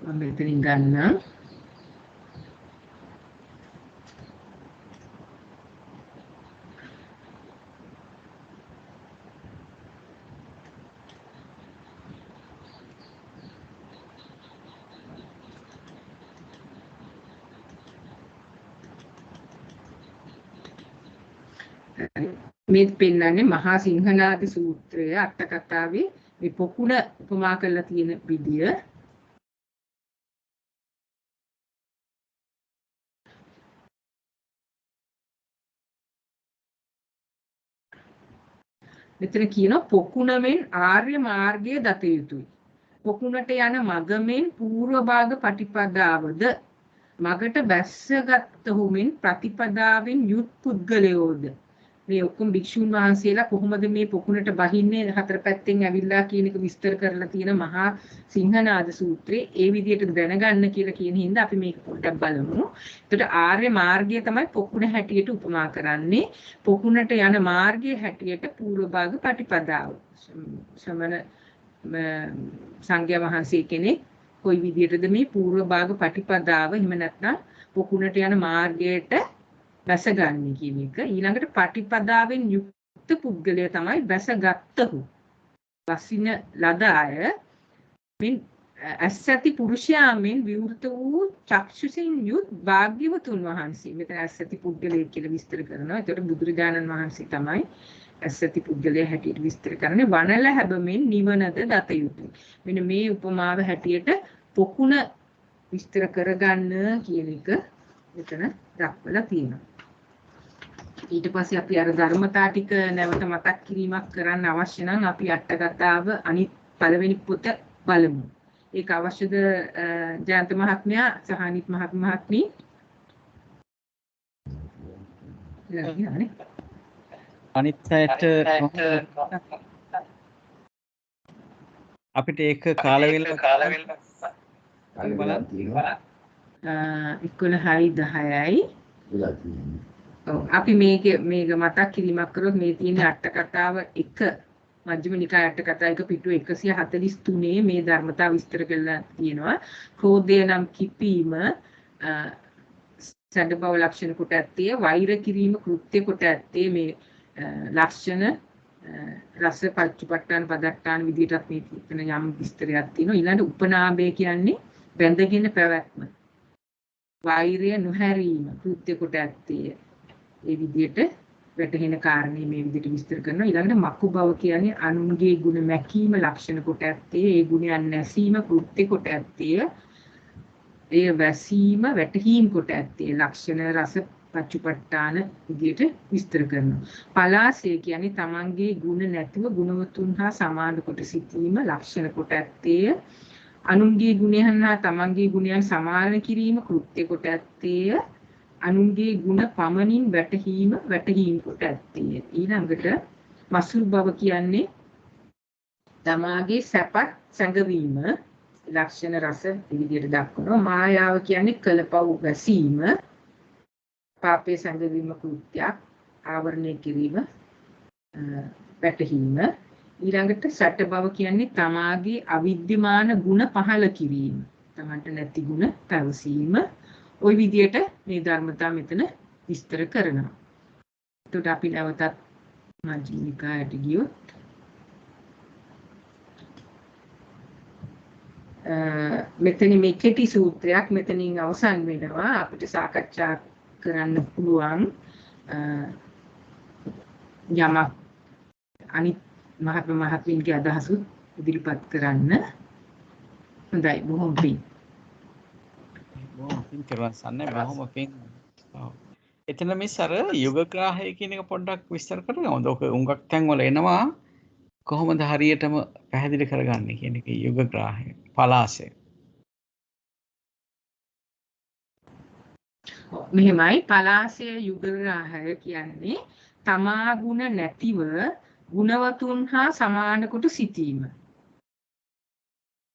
මම මෙතනින් ගන්නම්. මේ පෙන්නන්නේ මහා සිංහනාද සූත්‍රයේ අට කතාවේ මේ පොකුණ උපමා කරලා තියෙන විදිය. මෙතන කියනවා පොකුණෙන් ආර්ය මාර්ගය දත යුතුයි. පොකුණට යන මගමෙන් පූර්ව භාග පටිපදාවද මගට බැස්සගත්තුමින් ප්‍රතිපදාවෙන් යුත් පුද්ගලයෝද මේ ඔක්කොම භික්ෂුන් වහන්සේලා කොහොමද මේ පොකුණට බහින්නේ හතර පැත්තෙන් ඇවිල්ලා කියන එක විස්තර කරලා තියෙන මහා සිංහනාද සූත්‍රයේ ඒ විදිහට දැනගන්න කියලා කියන හින්දා අපි මේක පොඩ්ඩක් බලමු. එතකොට ආර්ය මාර්ගය තමයි පොකුණ හැටියට උපමා කරන්නේ. පොකුණට යන මාර්ගයේ හැටියට පූර්ව භාග ප්‍රතිපදාව. ශ්‍රමණ සංඝයා වහන්සේ කෙනෙක් කොයි විදිහටද මේ පූර්ව භාග ප්‍රතිපදාව එහෙම නැත්නම් පොකුණට යන මාර්ගයට බැසගන්නේ කියන එක. ඊළඟට පටිපදාවෙන් යුක්ත පුද්ගලයා තමයි බැසගත්තහු. වසින ලද අය මෙන් ඇසති පුරුෂයාමෙන් විවෘත වූ චක්ෂුසින් යුත් භාග්‍යවතුන් වහන්සේ. මෙතන ඇසති පුද්ගලයෙක් කියලා විස්තර කරනවා. ඒකට බුදුරජාණන් වහන්සේ තමයි ඇසති පුද්ගලයා හැටියට විස්තර කරන්නේ. වනල හැබමින් නිවනද දත යුතුයි. මෙන්න මේ උපමාව හැටියට පොකුණ විස්තර කරගන්න කියන එක මෙතන දක්වලා තියෙනවා. ඊට පස්සේ අපි අර ධර්මතා ටික නැවත මතක් කිරීමක් කරන්න අවශ්‍ය නම් අපි අට කතාව අනිත් පළවෙනි පොත බලමු. ඒක අවශ්‍යද ජයන්ත මහත්මයා සහ අනිත් මහත්මී? අනිත් අයට අපිට ඒක කාල වේලාවක් වෙලා තියෙනවා. 11යි 10යි. වෙලා තියෙනවා. ඔව් අපි මේක මතක් කිරීමක් කරොත් මේ තියෙන අට කතාව එක මජ්ක්‍ධිම නිකාය අට කතාව එක පිටු 143 මේ ධර්මතාව විස්තර කරලා තියෙනවා. ක්‍රෝධය නම් කිපීම සැඩබව ලක්ෂණ කොට ඇත්තේ, වෛර කිරීම කෘත්‍ය කොට ඇත්තේ මේ ලක්ෂණ රස පච්චපට්ඨාන පදට්ඨාන විදිහටත් මේ තියෙන යම් විස්තරයක් තියෙනවා. ඊළඟ උපනාභය කියන්නේ බැඳගෙන පැවැත්ම. වෛරය නොහැරීම කෘත්‍ය කොට ඇත්තේ. ඒ විදිහට වැටහෙන කාරණේ මේ විදිහට විස්තර කරනවා. ඊළඟට මක්කු බව කියන්නේ අනුන්ගේ ගුණ මැකීම ලක්ෂණ කොට ඇත්තේ. ඒ ගුණයන් නැසීම කෘත්‍ය කොට ඇත්තේ. ඒ වැසීම වැටහීම් කොට ඇත්තේ. ලක්ෂණ රස පච්චපට්ඨාන විදිහට විස්තර කරනවා. පලාසය කියන්නේ තමන්ගේ ගුණ නැතිව ගුණවතුන් හා සමාන කොට සිටීම ලක්ෂණ කොට ඇත්තේ. අනුන්ගේ ගුණයන් හා තමන්ගේ ගුණයන් සමාන කිරීම කෘත්‍ය කොට ඇත්තේ. අනුන්ගේ ගුණ පමණින් වැටහීම් කොට ඇත්තේ. ඊළඟට මසුරු බව කියන්නේ තමාගේ සැපත් සැඟවීම ලක්ෂණ රස විදිහට දක්වනවා. මායාව කියන්නේ කලපව් වැසීම පාපේ සැඟවීම කෘත්‍යයක් ආවරණය කිරීම වැටහීම. ඊළඟට සැට බව කියන්නේ තමාගේ අවිද්‍යමාන ගුණ පහළ කිරීම. තමන්ට නැති ගුණ පැවසීම. ওই විදිහට මේ ධර්මතාව මෙතන විස්තර කරනවා. එතකොට අපි නැවතත් මජ්ක්‍ධිම නිකායට ගියොත් මෙතන මේ කෙටි සූත්‍රයක් මෙතනින් අවසන් වෙනවා. අපිට සාකච්ඡා කරන්න පුළුවන් යමක් අනිත් මහත්මීන්ගේ අදහසුත් ඉදිරිපත් කරන්න. හොඳයි බොහොම පිං. බොහොම පිං කරවන් සන්නේ බොහොම පිං. ඔව්. එතන මිස් අර යුගග්‍රාහය කියන එක පොඩ්ඩක් විස්තර කරගමු. ඔක උඟක් තැන් වල එනවා කොහොමද හරියටම පැහැදිලි කරගන්නේ කියන එක යුගග්‍රාහය පලාසය. මෙහෙමයි පලාසය යුගග්‍රාහය කියන්නේ තමා ගුණ නැතිව ගුණවතුන් හා සමාන කොට සිටීම.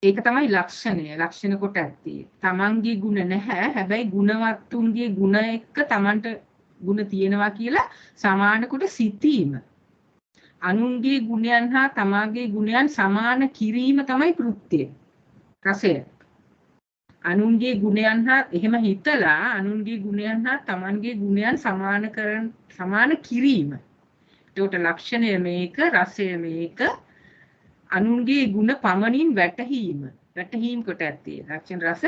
ඒක තමයි ලක්ෂණ කොට ඇත්තේ. තමන්ගේ ගුණ නැහැ. හැබැයි ගුණවත්තුන්ගේ ගුණ එක්ක තමන්ට ගුණ තියෙනවා කියලා සමාන කොට සිටීම. අනුන්ගේ ගුණයන් හා තමාගේ ගුණයන් සමාන කිරීම තමයි කෘත්‍යය. රසය. අනුන්ගේ ගුණයන් හා එහෙම හිතලා අනුන්ගේ ගුණයන් හා තමන්ගේ ගුණයන් සමාන කිරීම. ඒකට ලක්ෂණය මේක, රසය මේක. අනුන්ගේ ගුණ පමණින් වැටහීම් කොට ඇත්තේ. ලක්ෂණ රස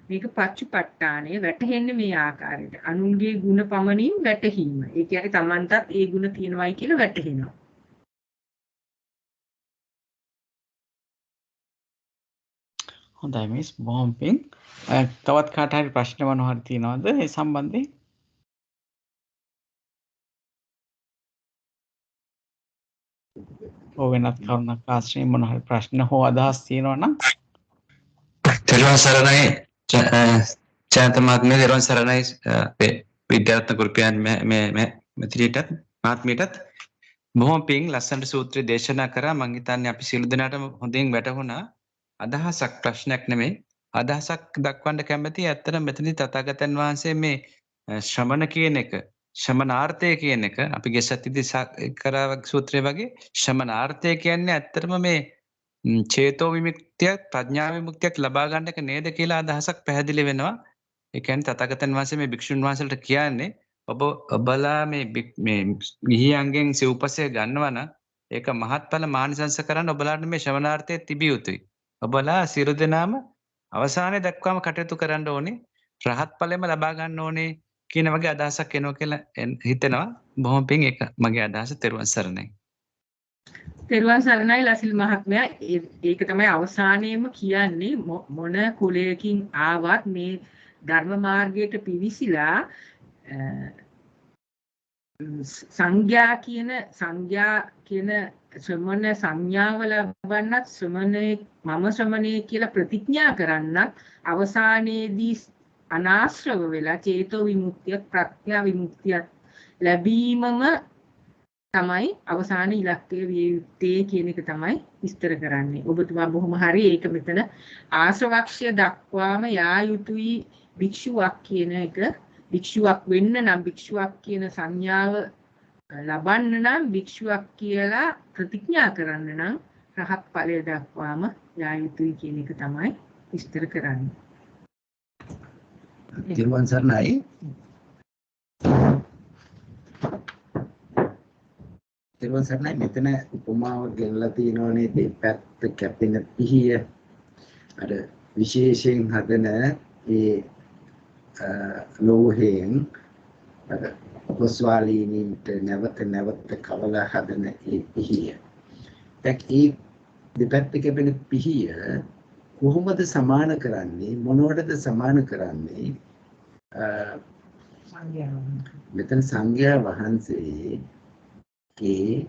මේක පච්චපට්ඨානය වැටහෙන්නේ මේ ආකාරයට. අනුන්ගේ ගුණ පමණින් වැටහීම. ඒ කියන්නේ තමන්ටත් ඒ ගුණ තියෙනවායි කියලා වැටහෙනවා. හොඳයි මිස් බොහොම පිං. තවත් කාට හරි ප්‍රශ්න මොනවා හරි තියෙනවද ඒ සම්බන්ධයෙන්? ඔය වෙනත් කරුණක් ආශ්‍රයෙන් මොනවා හරි ප්‍රශ්න හෝ අදහස් තියෙනවා නම් තෙරුවන් සරණයි චාන්ත මහත්මිය තෙරුවන් සරණයි විද්‍යාර්ථ කුරුපියන් මෙතිරියටත් මහත්මියටත් බොහොම පිං ලස්සනට සූත්‍රය දේශනා කරා. මම හිතන්නේ අපි සියලු දෙනාටම හොඳින් වැටහුණා. අදහසක් ප්‍රශ්නයක් නෙමෙයි අදහසක් දක්වන්න කැමතියි. ඇත්තටම මෙතනදී තථාගතයන් වහන්සේ මේ ශ්‍රමණ කියන එක ශ්‍රමණාර්ථය කියන එක අපි ගෙසත්තිදී කරා සූත්‍රය වගේ ශ්‍රමණාර්ථය කියන්නේ ඇත්තටම මේ චේතෝ විමුක්තියක් ප්‍රඥා විමුක්තියක් ලබා ගන්න එක නේද කියලා අදහසක් පැහැදිලි වෙනවා. ඒ කියන්නේ තථාගතයන් වහන්සේ මේ භික්ෂුන් වහන්සේලාට කියන්නේ ඔබලා මේ ගිහියන්ගෙන් සිව්පසය ගන්නවා නම් ඒක මහත්ඵල මානිසංස කරන්න ඔබලාට මේ ශ්‍රමණාර්ථය තිබිය යුතුයි. ඔබලා සියලු දෙනාම අවසානයේ දක්වාම කටයුතු කරන්න ඕනේ. රහත් ඵලෙම ලබා ගන්න ඕනේ කියන වගේ අදහසක් එනවා කියලා හිතෙනවා. බොහොම පිං ඒක මගේ අදහස. තෙරුවන් සරණයි. තෙරුවන් සරණයි ලසිල් මහත්මයා. ඒක තමයි අවසානයේම කියන්නේ මොන කුලයකින් ආවත් මේ ධර්ම මාර්ගයට පිවිසිලා සංඥා කියන ශ්‍රමණ සංඥාව ලබන්නත් මම ශ්‍රමණේ කියලා ප්‍රතිඥා කරන්නත් අවසානයේදී අනාශ්‍රව වෙලා චේතෝ විමුක්තිය ප්‍රඥා විමුක්තිය ලැබීමම තමයි අවසාන ඉලක්කය විය යුත්තේ කියන එක තමයි විස්තර කරන්නේ. ඔබතුමා බොහොම හරි ඒක මෙතන ආශ්‍රවක්ෂය දක්වාම යා යුතුයි භික්ෂුවක් කියන එක භික්ෂුවක් වෙන්න නම් භික්ෂුවක් කියන සංඥාව ලබන්න නම් භික්ෂුවක් කියලා ප්‍රතිඥා කරන්න නම් රහත් ඵලය දක්වාම යා යුතුයි කියන එක තමයි විස්තර කරන්නේ. තිරුවන් සරණයි. තිරුවන් සරණයි මෙතන උපමාවක් ගෙනලා තියෙනවානේ දෙපැත්ත කැපෙන පිහිය. අර විශේෂයෙන් හදන ඒ ලෝහයෙන් අර කොස්වාලීනින්ට නැවත කවලා හදන ඒ පිහිය. දැන් ඒ දෙපැත්ත කැපෙන පිහිය කොහොමද සමාන කරන්නේ මොනවටද සමාන කරන්නේ? මෙතන සංඝයා වහන්සේ ඒ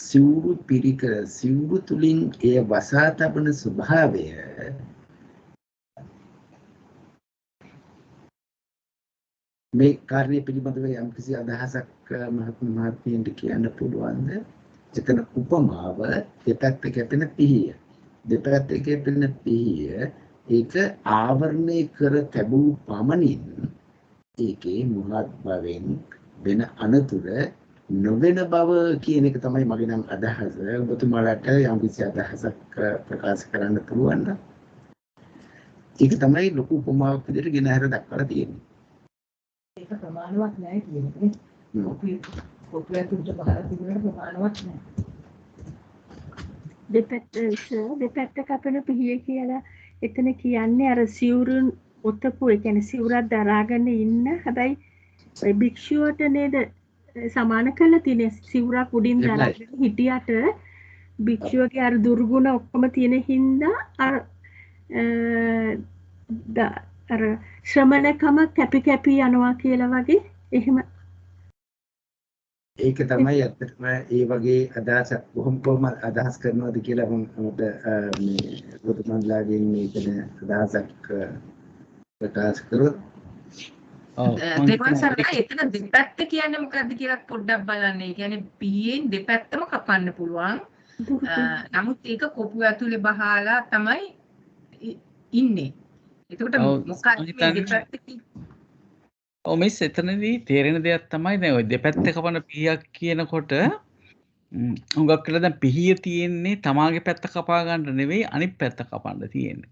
සිවුරු පිරිකර සිවුරු තුලින් ඒ වසා තබන ස්වභාවය මේ කාර්ය පිළිබඳව යම්කිසි අදහසක් මහත්මියට කියන්න පුළුවන්ද? එතන උපමාව දෙපැත්ත කැපෙන පිහිය. දෙපැත්ත කැපෙන පිහිය ඒක ආවරණය කර තිබූ පමණින් ඒකේ මුහත් බවෙන් වෙන අනතුර නොවන බව කියන එක තමයි මගේ නම් අදහස. ඔබතුමාලට යම්කිසි අදහසක් ප්‍රකාශ කරන්න පුළුවන් නම් ඒක තමයි ලොකු උපමාවක් විදිහට ගෙන හර දක්වලා තියෙන්නේ. ඒක ප්‍රමාණවත් නැහැ කියන්නේ. කොපියක් උඩ බහලා තිබුණාට ප්‍රමාණවත් නැහැ. දෙපැත්ත කපන පිහිය කියලා එතන කියන්නේ අර සිවුරුන් ඔතපු ඒ කියන්නේ සිවුරක් දරාගෙන ඉන්න හැබැයි ඔය භික්ෂුවට නේද සමාන කරලා තියෙන සිවුරක් උඩින් දරාගෙන හිටියට භික්ෂුවගේ අර දුර්ගුණ ඔක්කොම තියෙන හින්දා අර ශ්‍රමණකම කැපි යනවා කියලා වගේ එහෙම ඒක තමයි ඇත්තටම ඒ වගේ අදහසක් කොහොම අදහස් කරනවද කියලා මට මේ ඔබතුමාලාගෙන් මේකන අදහසක් ප්‍රකාශ කරොත් දෙවන් සරණයි එතන දෙපැත්ත කියන්නේ මොකද්ද කියලා පොඩ්ඩක් බලන්න. ඒ කියන්නේ පිහියෙන් දෙපැත්තම කපන්න පුළුවන්. නමුත් ඒක කොපුව ඇතුලේ බහලා තමයි ඉන්නේ. එතකොට මොකක්ද මේ දෙපැත්ත මිස් එතනදී තේරෙන දෙයක් තමයි දැන් ওই දෙපැත්ත කපන පිහියක් කියනකොට හුඟක් වෙලා දැන් පිහිය තියෙන්නේ තමාගේ පැත්ත කපා ගන්න නෙවෙයි අනිත් පැත්ත කපන්න තියෙන්නේ.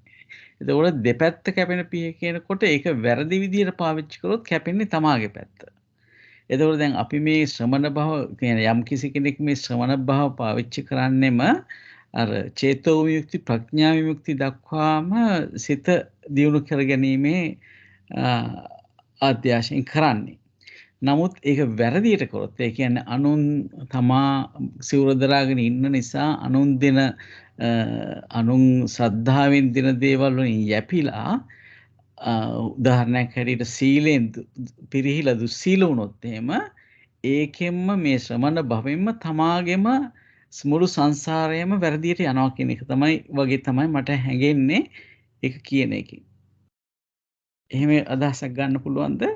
එතකොට දෙපැත්ත කැපෙන පිහිය කියනකොට ඒක වැරදි විදිහට පාවිච්චි කරොත් කැපෙන්නේ තමාගේ පැත්ත. එතකොට දැන් අපි මේ ශ්‍රමණ භව කියන යම් කිසි කෙනෙක් මේ ශ්‍රමණ භව පාවිච්චි කරන්නෙම අර චේතෝ විමුක්ති ප්‍රඥා විමුක්ති දක්වාම සිත දියුණු කර ගැනීමේ අධ්‍යාශයෙන් කරන්නේ. නමුත් ඒක වැරදියට කරොත් ඒ කියන්නේ අනුන් තමා සිවුර දරාගෙන ඉන්න නිසා අනුන් දෙන අනුන් ශ්‍රද්ධාවෙන් දෙන දේවල් වලින් යැපිලා උදාහරණයක් හැටියට සීලෙන් පිරිහිලා දුස්සීල වුණොත් එහෙම ඒකෙන්ම මේ ශ්‍රමණ භවෙන්ම තමාගෙම මුළු සංසාරයම වැරදියට යනවා කියන එක තමයි වගේ තමයි මට හැඟෙන්නේ ඒක කියන එකෙන්. එහෙම අදහසක් ගන්න පුළුවන්ද?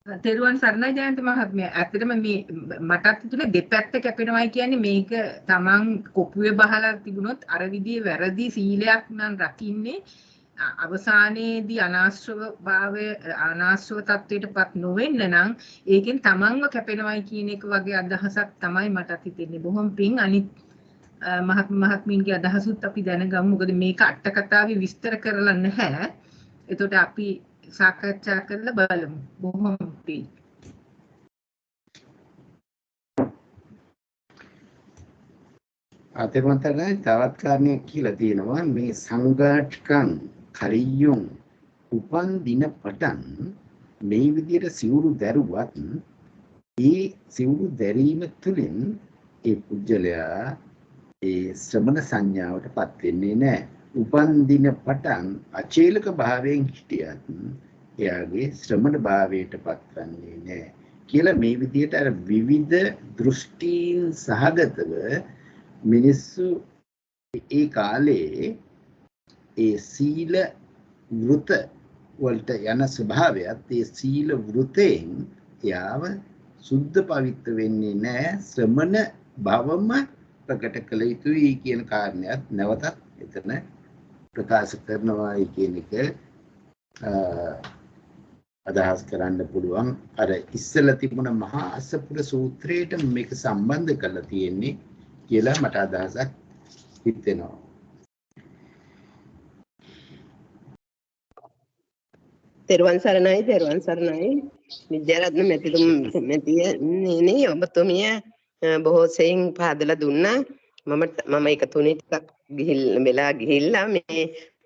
තෙරුවන් සරණයි ජයන්ත මහත්මයා. ඇත්තටම මේ මටත් හිතුනේ දෙපැත්ත කැපෙනවයි කියන්නේ මේක තමන් කොපුවේ බහලා තිබුණොත් අර විදිහේ වැරදි සීලයක් නම් රකින්නේ අවසානයේදී අනාශ්‍රව තත්වයටපත් නොවෙන්න නම් ඒකෙන් තමන්ව කැපෙනවයි කියන එක වගේ අදහසක් තමයි මටත් හිතෙන්නේ. බොහොම පිං අනිත් මහත්මීන්ගේ අදහසුත් අපි දැනගමු. මොකද මේක අට කතාවේ විස්තර කරලා නැහැ. එතකොට අපි සාකච්ඡා කරලා බලමු. බොහොම පිං. අතේමතරයි තවත් කාරණයක් කියලා තියෙනවා මේ සංඝාටකම් කරියුම් උපන් දින පටන් මේ විදිහට සිවුරු දැරුවත් ඒ සිවුරු දැරීම තුළින් ඒ පුජ්‍යලයා ඒ ශ්‍රමණ සංඥාවටපත් වෙන්නේ නැහැ. උපන් දින පටන් අචේලක භාවයෙන් හිටියත් එයාගේ ශ්‍රමණ භාවයටපත් වෙන්නේ නැහැ කියලා මේ විදිහට අර විවිධ දෘෂ්ටීන් සහගතව මිනිස්සු ඒ කාලේ ඒ සීල වෘත වලට යන ස්වභාවයත් ඒ සීල වෘතෙන් යාව සුද්ධ පවිත්‍ර වෙන්නේ නැහැ ශ්‍රමණ භවම ප්‍රකට කළ යුතුයි කියන කාරණයක් නැවතත් එතන ප්‍රකාශ කරනවායි කියන එක අදහස් කරන්න පුළුවන්. අර ඉස්සෙල්ලා තිබුණ මහා අස්සපුර සූත්‍රයට මේක සම්බන්ධ කරලා තියෙන්නේ කියලා මට අදහසක් හිතෙනවා. තෙරුවන් සරණයි විද්‍යාරත්න මැතිතුමනි ඔබතුමිය බොහෝ සෙයින් පහදලා දුන්නා. මම එක තුනේ ටිකක් ගිහිල්ලා මේ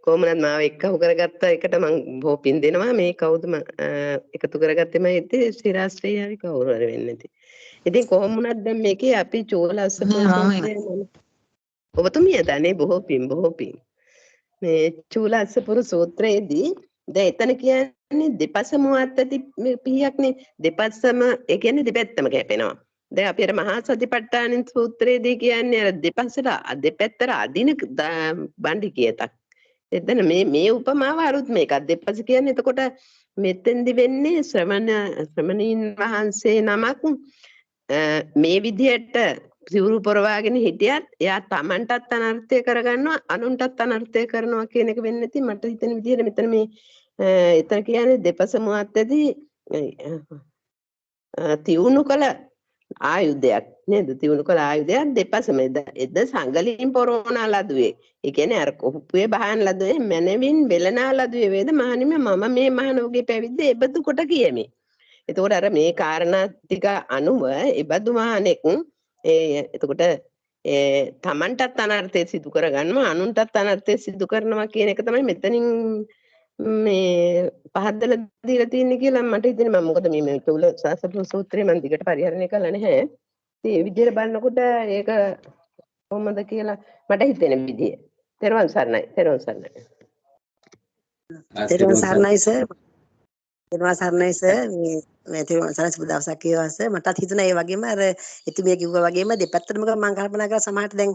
කොහොමද මාව එක්කහු කරගත්ත එකට මම බොහෝ පින් දෙනවා. මේ කවුද එකතු කරගත්තේ මම ඉතින් ශ්‍රීරාස්ත්‍රීයයි කවුරු හරි වෙන්නේ නැති. ඉතින් කොහොම වුණත් දැන් මේකේ අපි ඔබතුමිය දන්නේ බොහෝ පින් මේ චූලාස්සපුර සූත්‍රයේදී දැන් එතන කියන්නේ දෙපසම අත්‍යති පිහියක්නේ. දෙපසම ඒ කියන්නේ දෙපැත්තම කැපෙනවා. දැන් අපි අර මහා සතිපට්ඨාන සූත්‍රයේදී කියන්නේ අර දෙපැත්තට අදින බණ්ඩි කියතක්. එතන මේ උපමාව අරුත් මේකක්. දෙපස කියන්නේ එතකොට මෙතෙන්දි වෙන්නේ ශ්‍රමණීන් වහන්සේ නමක් මේ විදිහට සිවුරු පොරවාගෙන හිටියත් එයා Tamanටත් අනර්ථය කරගන්නවා අනුන්ටත් අනර්ථය කරනවා කියන එක වෙන්නේ නැති මට හිතෙන විදිහට මෙතන මේ එතන කියන්නේ දෙපස මුවත්තේදී තියුණු කළ ආයුධයක් නේද? තියුණු කළ ආයුධයක් දෙපසම එද සංගලින් පොරෝනා ලදුවේ. ඒ කියන්නේ අර කොහොප්පුවේ බහන් ලදුවේ මනවින් වෙලනා ලදුවේ වේද මහණිම මම මේ මහණෝගේ පැවිද්ද එබඳු කොට කියමි. එතකොට අර මේ කාරණා ටික අනුව එබඳු මහණෙක් එතකොට තමන්ටත් අනර්ථය සිදු කරගන්නවා අනුන්ටත් අනර්ථය සිදු කරනවා කියන එක තමයි මෙතනින් මේ පහදලා දීලා තියෙන්නේ කියලා මට හිතෙනවා. මොකද මේ චූල සාසපුර සූත්‍රය මම දිගට පරිහරණය කළා නැහැ. ඉතින් මේ විදිහට බලනකොට ඒක කොහොමද කියලා මට හිතෙන විදිය. තෙරුවන් සරණයි සර්. තෙරුවන් සරණයි සර්. මේ තෙරුවන් සරණයි සුබ දවසක් වේවා සර්. මටත් හිතුණා ඒ වගේම අර එතුමිය කිව්වා වගේම දෙපැත්තටම මම කල්පනා කරා සමහරට දැන්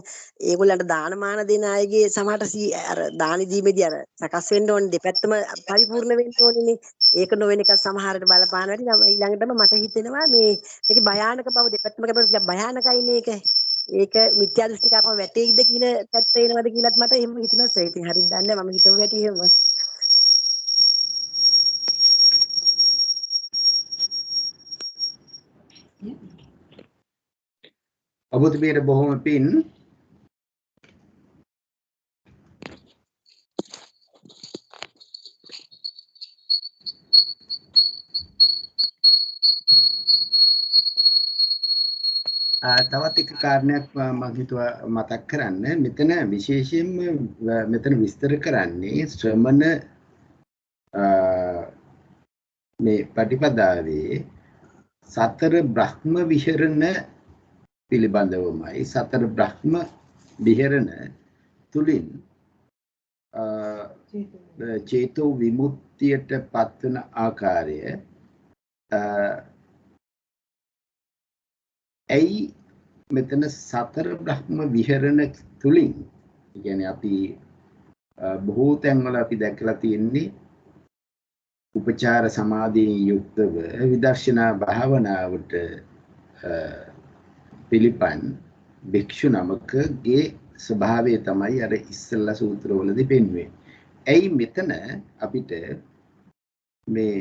ඒගොල්ලන්ට දානමාන දෙන අයගේ සමහරට අර දානි දීමේදී අර සකස් වෙන්න ඕනේ දෙපැත්තම පරිපූර්ණ වෙන්න ඕනේනේ. ඒක නොවෙන එක සමහරට බලපාන වැඩි. ඊළඟටම මට හිතෙනවා මේකේ භයානක බව දෙපැත්තම කැපෙන භයානකයිනේ ඒක. ඒක මිත්‍යා දෘෂ්ටිකව වැටෙයිද කියන පැත්ත එනවද කියලාත් මට එහෙම හිතුණා සර්. ඉතින් හරියට දන්නේ මම හිතුව හැටි එහෙම. ඔබතුමියට බොහොම පින්. තවත් එක කාරණයක් මම හිතුවා මතක් කරන්න. මෙතන විශේෂයෙන්ම මෙතන විස්තර කරන්නේ ශ්‍රමණ මේ ප්‍රතිපදාවේ සතර බ්‍රහ්ම විහරණ පිළිබඳවමයි. සතර බ්‍රහ්ම විහරණ තුලින් චේතෝ විමුක්තියට පත්වන ආකාරය ඇයි මෙතන සතර බ්‍රහ්ම විහරණ තුලින් කියන්නේ අපි බොහෝ තැන්වල අපි දැකලා තියෙන්නේ උපචාර සමාධියෙන් යුක්තව විදර්ශනා භාවනාවට පිළිපන් භික්ෂු නමකගේ ස්වභාවය තමයි අර ඉස්සල්ලා සූත්‍රවලදී පෙන්වන්නේ. ඇයි මෙතන අපිට මේ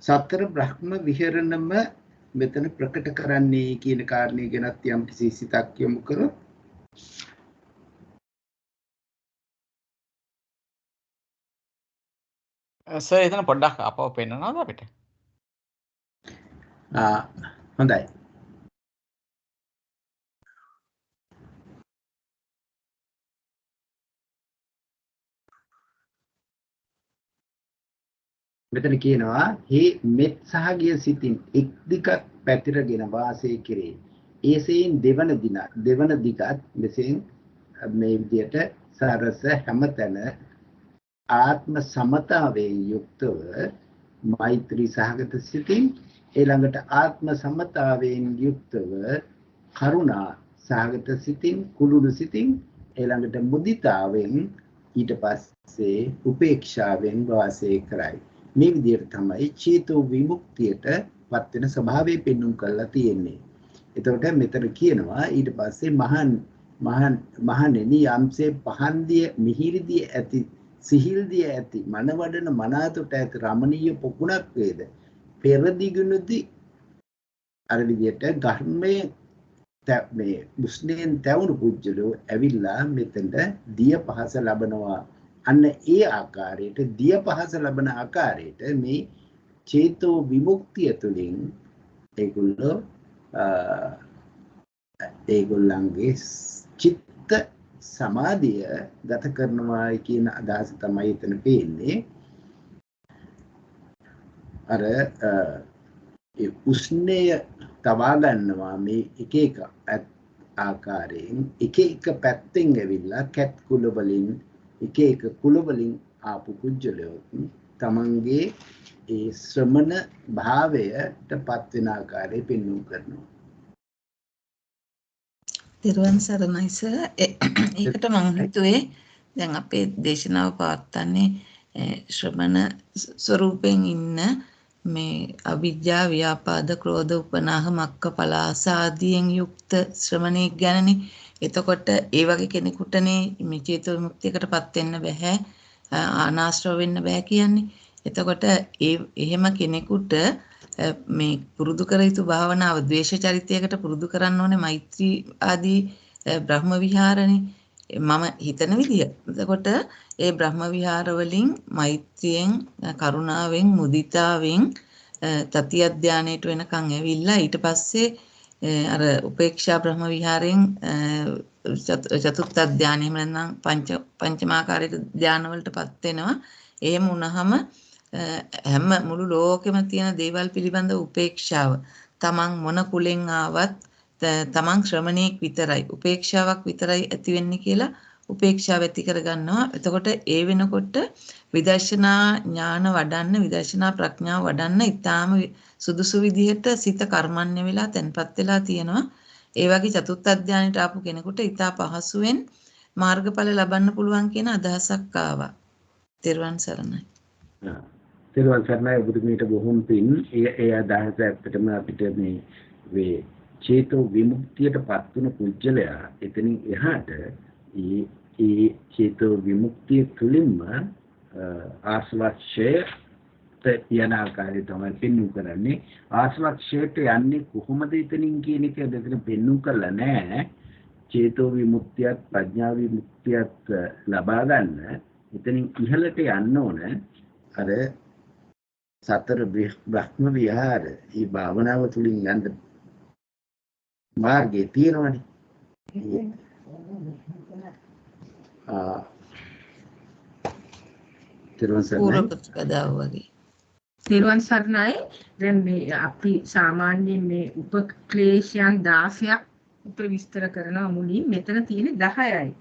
සතර බ්‍රහ්ම විහරණම මෙතන ප්‍රකට කරන්නේ කියන කාරණේ ගැනත් යම් කිසි සිතක් යොමු කරොත් සර් එතන පොඩ්ඩක් අපව පෙන්නනවද අපිට? හොඳයි. මෙතන කියනවා හේ මෙත් සහගිය සිතින් එක් දිගක් පැතිරගෙන වාසය කෙරේ. ඒසෙයින් දෙවන දිගත් මෙසෙන් මේ විදියට සරස හැමතැන ආත්ම සමතාවයෙන් යුක්තව මෛත්‍රී සහගත සිතින් ඊළඟට ආත්ම සමතාවයෙන් යුක්තව කරුණා සහගත සිතින් කුළුණු සිතින් ඊළඟට මුදිතාවෙන් ඊට පස්සේ උපේක්ෂාවෙන් වාසය කරයි. මේ විදිහට තමයි චේතෝ විමුක්තියට පත් වෙන ස්වභාවය පෙන්වුම් කරලා තියෙන්නේ. එතකොට මෙතන කියනවා ඊට පස්සේ මහණෙනි යම්සේ පහන්දිය මිහිරිදිය ඇති සිහිල්දිය ඇති මනවඩන මනාතොට ඇති රමණීය පොකුණක් වේද පෙරදිගුණුදි අර විදියට ගර්මයේ මේ මුස්ලිම් තවුරු පුජ්‍යලෝ ඇවිල්ලා මෙතෙන්ට දිය පහස ලබනවා. අන්න ඒ ආකාරයට දිය පහස ලබන ආකාරයට මේ චේතෝ විමුක්තිය තුළින් ඒගොල්ලන්ගේ චිත්ත සමාධිය ගත කරනවා කියන අදහස තමයි එතන පේන්නේ. අර ඒ උස්නය තවා ගන්නවා මේ එක එක ආකාරයෙන් එක එක පැත්තෙන් ඇවිල්ලා කැත් කුල වලින් එක එක කුල වලින් ආපු කුජලයෝ තමන්ගේ ඒ ශ්‍රමණ භාවයට පත් වෙන ආකාරය පෙන්වු කරනවා. තිරුවන් සරණයි සර්. ඒකට මම හිතුවේ දැන් අපේ දේශනාව පවත්වන්නේ ශ්‍රමණ ස්වරූපයෙන් ඉන්න මේ අවිජ්ජා ව්‍යාපාද ක්‍රෝධ උපනාහ මක්ක පලාස ආදියෙන් යුක්ත ශ්‍රමණෙක් ගැනනේ. එතකොට ඒ වගේ කෙනෙකුටනේ මේ චේතෝ විමුක්තියකටපත් වෙන්න බෑ, අනාශ්‍රව වෙන්න බෑ කියන්නේ. එතකොට එහෙම කෙනෙකුට මේ පුරුදු කර යුතු භාවනාව ද්වේෂ චරිතයකට පුරුදු කරන්න ඕනේ මෛත්‍රී ආදී බ්‍රහ්ම විහාරනේ මම හිතන විදිය. එතකොට ඒ බ්‍රහ්ම විහාර වලින් මෛත්‍රියෙන් කරුණාවෙන් මුදිතාවෙන් තති අධ්‍යානයට වෙනකන් ඇවිල්ලා ඊට පස්සේ අර උපේක්ෂා බ්‍රහ්ම විහාරයෙන් චතුර්ථ අධ්‍යානෙ එහෙම නැත්නම් පංචමාකාරයට ධාන වලටපත් වෙනවා. එහෙම වුණාම හැම මුළු ලෝකෙම තියෙන දේවල් පිළිබඳ උපේක්ෂාව තමන් මොන කුලෙන් ආවත් තමන් ශ්‍රමණේක් විතරයි උපේක්ෂාවක් විතරයි ඇති වෙන්නේ කියලා උපේක්ෂාව ඇති කර ගන්නවා. එතකොට ඒ වෙනකොට විදර්ශනා ඥාන වඩන්න විදර්ශනා ප්‍රඥාව වඩන්න ඊටාම සුදුසු විදිහට සිත කර්මන්නේ වෙලා තැන්පත් වෙලා තියෙනවා. ඒ වගේ චතුත් අධ්‍යානයට ආපු කෙනෙකුට ඊටා පහසුවෙන් මාර්ගඵල ලබන්න පුළුවන් කියන අදහසක් ආවා. තෙරුවන් සරණයි. තෙරුවන් සරණයි ඔබතුමීට බොහොම පින්. ඒ අදහස ඇත්තටම අපිට මේ චේතෝ විමුක්තියටපත් වුණු පුජ්‍යලයා එතනින් එහාට ඒ චේතෝ විමුක්තිය තුළින්ම ආස්වාක්ෂයට යන ආකාරය තමයි පෙන්වු කරන්නේ. ආස්වාක්ෂයට යන්නේ කොහොමද එතනින් කියන එක දෙකෙන් පෙන්වු කරලා නැහැ. චේතෝ විමුක්තියත් ප්‍රඥා විමුක්තියත් ලබා ගන්න එතනින් ඉහළට යන්න ඕන. අර සතර බ්‍රහ්ම විහාර මේ භාවනාව තුළින් යන්න මාර්ගය තියෙනවනේ. තෙරුවන් සරණයි. දැන් මේ අපි සාමාන්‍යයෙන් මේ උපක්ලේශයන් 16ක් උප විස්තර කරනවා මුලින්. මෙතන තියෙන්නේ 10යි.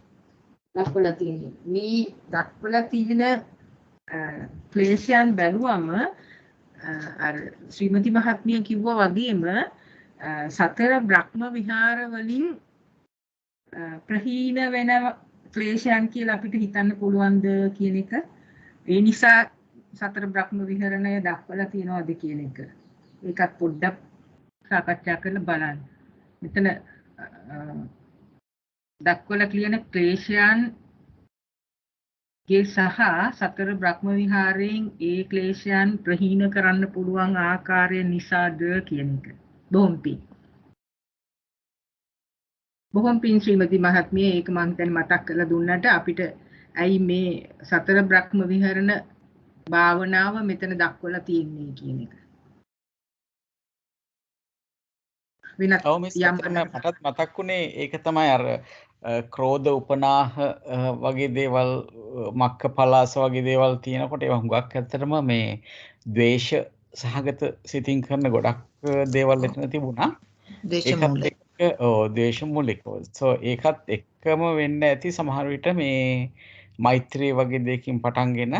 දක්වලා තියෙන්නේ. මේ දක්වලා තියෙන ක්ලේශයන් බැලුවම අර ශ්‍රීමති මහත්මිය කිව්වා වගේම සතර බ්‍රහ්ම විහාර වලින් ප්‍රහීන වෙන ක්ලේශයන් කියලා අපිට හිතන්න පුළුවන්ද කියන එක. ඒ නිසා සතර බ්‍රහ්ම විහරණය දක්වලා තියනවාද කියන එක. ඒකත් පොඩ්ඩක් සාකච්ඡා කරලා බලන්න. මෙතන දක්වලා කියන ක්ලේශයන් ගේ සහ සතර බ්‍රහ්ම විහාරයෙන් ඒ ක්ලේශයන් ප්‍රහීන කරන්න පුළුවන් ආකාරය නිසාද කියන එක. බොහොම පින් ශ්‍රීමති මහත්මිය ඒක මම දැන් මතක් කරලා දුන්නට අපිට ඇයි මේ සතර බ්‍රහ්ම විහරණ භාවනාව මෙතන දක්වලා තියෙන්නේ කියන එක. මටත් මතක් වුණේ ඒක තමයි අර ක්‍රෝධ උපනාහ වගේ දේවල් මක්ක පලාස වගේ දේවල් තියෙනකොට ඒවා හුඟක් ඇත්තටම මේ ද්වේෂ සහගත සිතින් කරන ගොඩක් දේවල් එතන තිබුණා. ද්වේෂ මූලිකව. ඒකත් එක්කම වෙන්න ඇති සමහර විට මේ මෛත්‍රී වගේ දෙයකින් පටන්ගෙන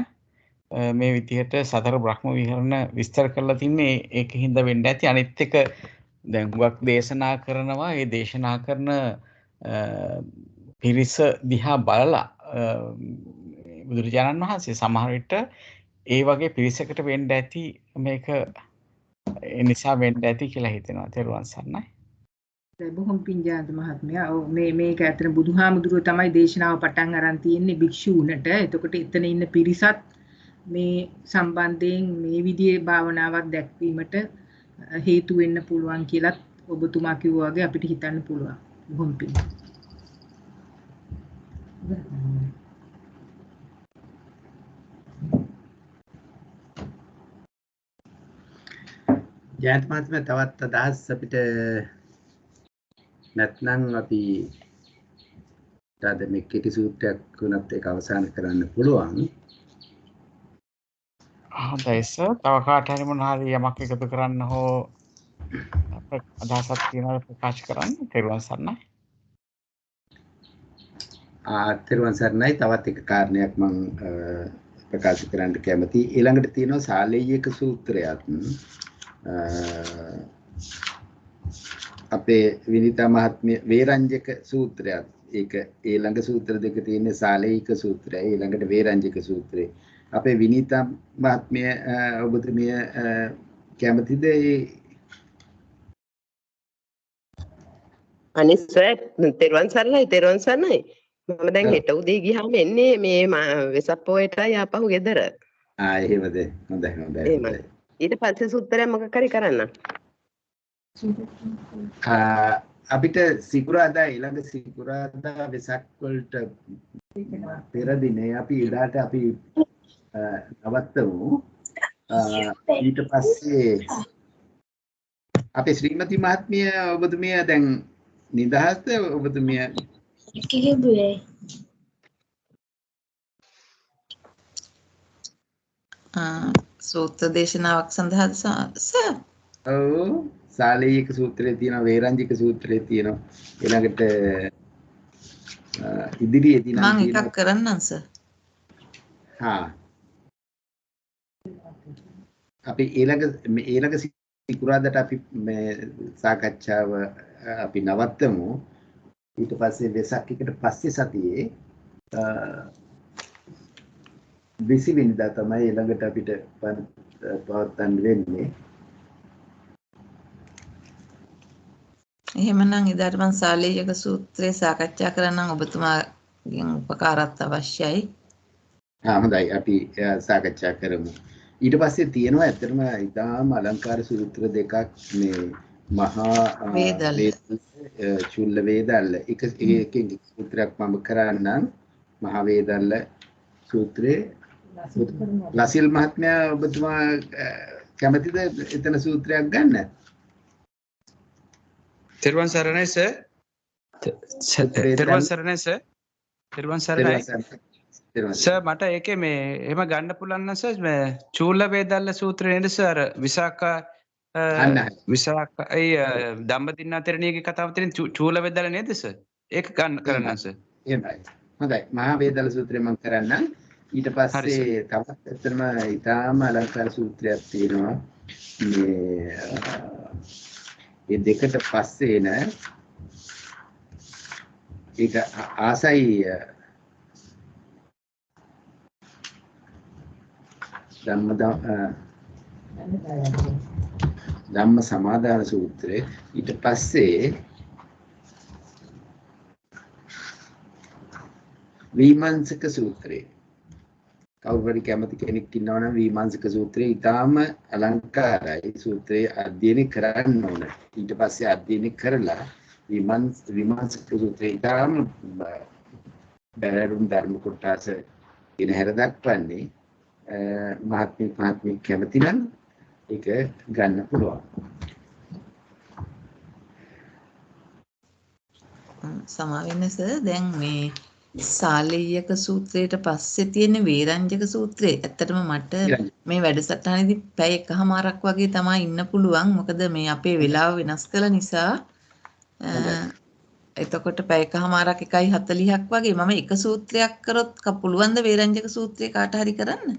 මේ විදිහට සතර බ්‍රහ්ම විහරණ විස්තර කරලා තින්නේ ඒකින්ද වෙන්න ඇති. අනිත් එක දැන් හුඟක් දේශනා කරනවා. ඒ දේශනා කරන පිරිස දිහා බලලා බුදුරජාණන් වහන්සේ සමහර විට ඒ වගේ පිරිසකට වෙන්න ඇති මේක ඒ නිසා වෙන්න ඇති කියලා හිතෙනවා. තෙරුවන් සරණයි. බොහොම පිං ජයන්ත මහත්මයා. ඔව් මේක ඇත්තට බුදුහාමුදුරුවෝ තමයි දේශනාව පටන් අරන් තියෙන්නේ භික්ෂූන්ට. එතකොට එතන ඉන්න පිරිසත් මේ සම්බන්ධයෙන් මේ විදිහේ භාවනාවක් දැක්වීමට හේතු වෙන්න පුළුවන් කියලත් ඔබතුමා කිව්වා වගේ අපිට හිතන්න පුළුවන්. බොහොම පිං. ජයන්ත මහත්මයා තවත් අදහස් අපිට නැත්නම් අපි ඊට මේ කෙටි සූත්‍රයක් වුණත් ඒක අවසන් කරන්න පුළුවන්. හොඳයි සර්. තව කාට හරි මොනවා හරි යමක් එකතු කරන්න හෝ අදහසක් තියෙනවා ප්‍රකාශ කරන්න. තෙරුවන් සරණයි. තෙරුවන් සරණයි. තවත් එක කාරණයක් මම ප්‍රකාශ කරන්න කැමතියි. ඊළඟට තියෙනවා සාලේයක සූත්‍රයත් අපේ විනිතා මහත්මිය වේරංජක සූත්‍රයත් ඒක ඊළඟ සූත්‍ර දෙක තියෙන්නේ සාලේයික සූත්‍රය ඊළඟට වේරංජක සූත්‍රය. අපේ විනිතා මහත්මිය ඔබතුමිය කැමතිද අනිත් සර් තෙරුවන් සරණයි මම දැන් හෙට උදේ ගියාම එන්නේ මේ වෙසක් පොයටයි ආපහු ගෙදර. එහෙමද? හොඳයි. ඊට පස්සේ සූත්‍රය මොකක් හරි කරන්න. අපිට සිකුරාදා ඊළඟ සිකුරාදා වෙසක් වලට පෙර දිනේ අපි එදාට අපි නවත්තමු. ඊට පස්සේ අපේ ශ්‍රීමති මහත්මිය ඔබතුමිය දැන් නිදහස්ද ඔබතුමිය කිහිදුවේ සූත්‍ර දේශනාවක් සඳහාද සර්? ඔව් සාලේයික සූත්‍රයේ තියෙනවා වේරංජික සූත්‍රයේ තියෙනවා ඊළඟට ඉදිරියේදී නම් මම එකක් කරන්නම් සර්. අපි ඊළඟ සිකුරාදාට අපි මේ සාකච්ඡාව අපි නවත්තමු. ඊට පස්සේ වෙසක් එකට පස්සේ සතියේ 20 වෙනිදා තමයි ඊළඟට අපිට පවත්වන්න වෙන්නේ. එහෙමනම් ඉදාට මම සාලේයක සූත්‍රය සාකච්ඡා කරන්නම් ඔබතුමාගෙන් උපකාරات අවශ්‍යයි. හොඳයි අපි සාකච්ඡා කරමු. ඊට පස්සේ තියෙනවා ඇත්තටම ඉතාම අලංකාර සූත්‍ර දෙකක් මේ මහා වේදල්ල චුල්ල වේදල්ල එකකින් සූත්‍රයක් මම කරන්නම් මහා වේදල්ල සූත්‍රේ. ලසිල් මහත්මයා ඔබතුමා කැමතිද එතන සූත්‍රයක් ගන්න? තෙරුවන් සරණයි සර්. තෙරුවන් සරණයි සර්. තෙරුවන් සරණයි. සර් මට ඒකේ මේ එහෙම ගන්න පුළුවන් නම් සර් මේ චූල වේදල්ල සූත්‍රය නේද සර් විසාකා දම්බදින්නා තෙරණියගේ කතාව තියෙන චූල වේදල්ල නේද සර්? ඒක ගන්න කරන්න සර්. එහෙමයි. හොඳයි. මහා වේදල්ල සූත්‍රය මම කරන්නම්. ඊට පස්සේ තවත් ඇත්තටම ඊටාම අලංකාර සූත්‍රයක් තියෙනවා. මේ දෙකට පස්සේ එන ඒක ආසයි ධම්ම සමාදාන සූත්‍රය. ඊට පස්සේ විමංශක සූත්‍රය. කවුරුහරි කැමති කෙනෙක් ඉන්නවා නම් විමංශක සූත්‍රය ඊටාම අලංකාරයි. සූත්‍රය අධ්‍යයනය කරන්න ඕන. ඊට පස්සේ අධ්‍යයනය කරලා විමංශක සූත්‍රය ඊටාම බැලරුම් ධර්ම කොටස ඉන හැර දක්වන්නේ මහත්මිය කැමති නම් ඒක ගන්න පුළුවන්. සමාවෙන්න සර් දැන් මේ සාලේයක සූත්‍රයට පස්සේ තියෙන වේරංජක සූත්‍රය ඇත්තටම මට මේ වැඩසටහනේදී පැය එකමාරක් වගේ තමයි ඉන්න පුළුවන්. මොකද මේ අපේ වෙලාව වෙනස් කළ නිසා එතකොට පැය එකමාරක් 1:40ක් වගේ මම එක සූත්‍රයක් කරොත් පුළුවන්ද වේරංජක සූත්‍රය කාට හරි කරන්න?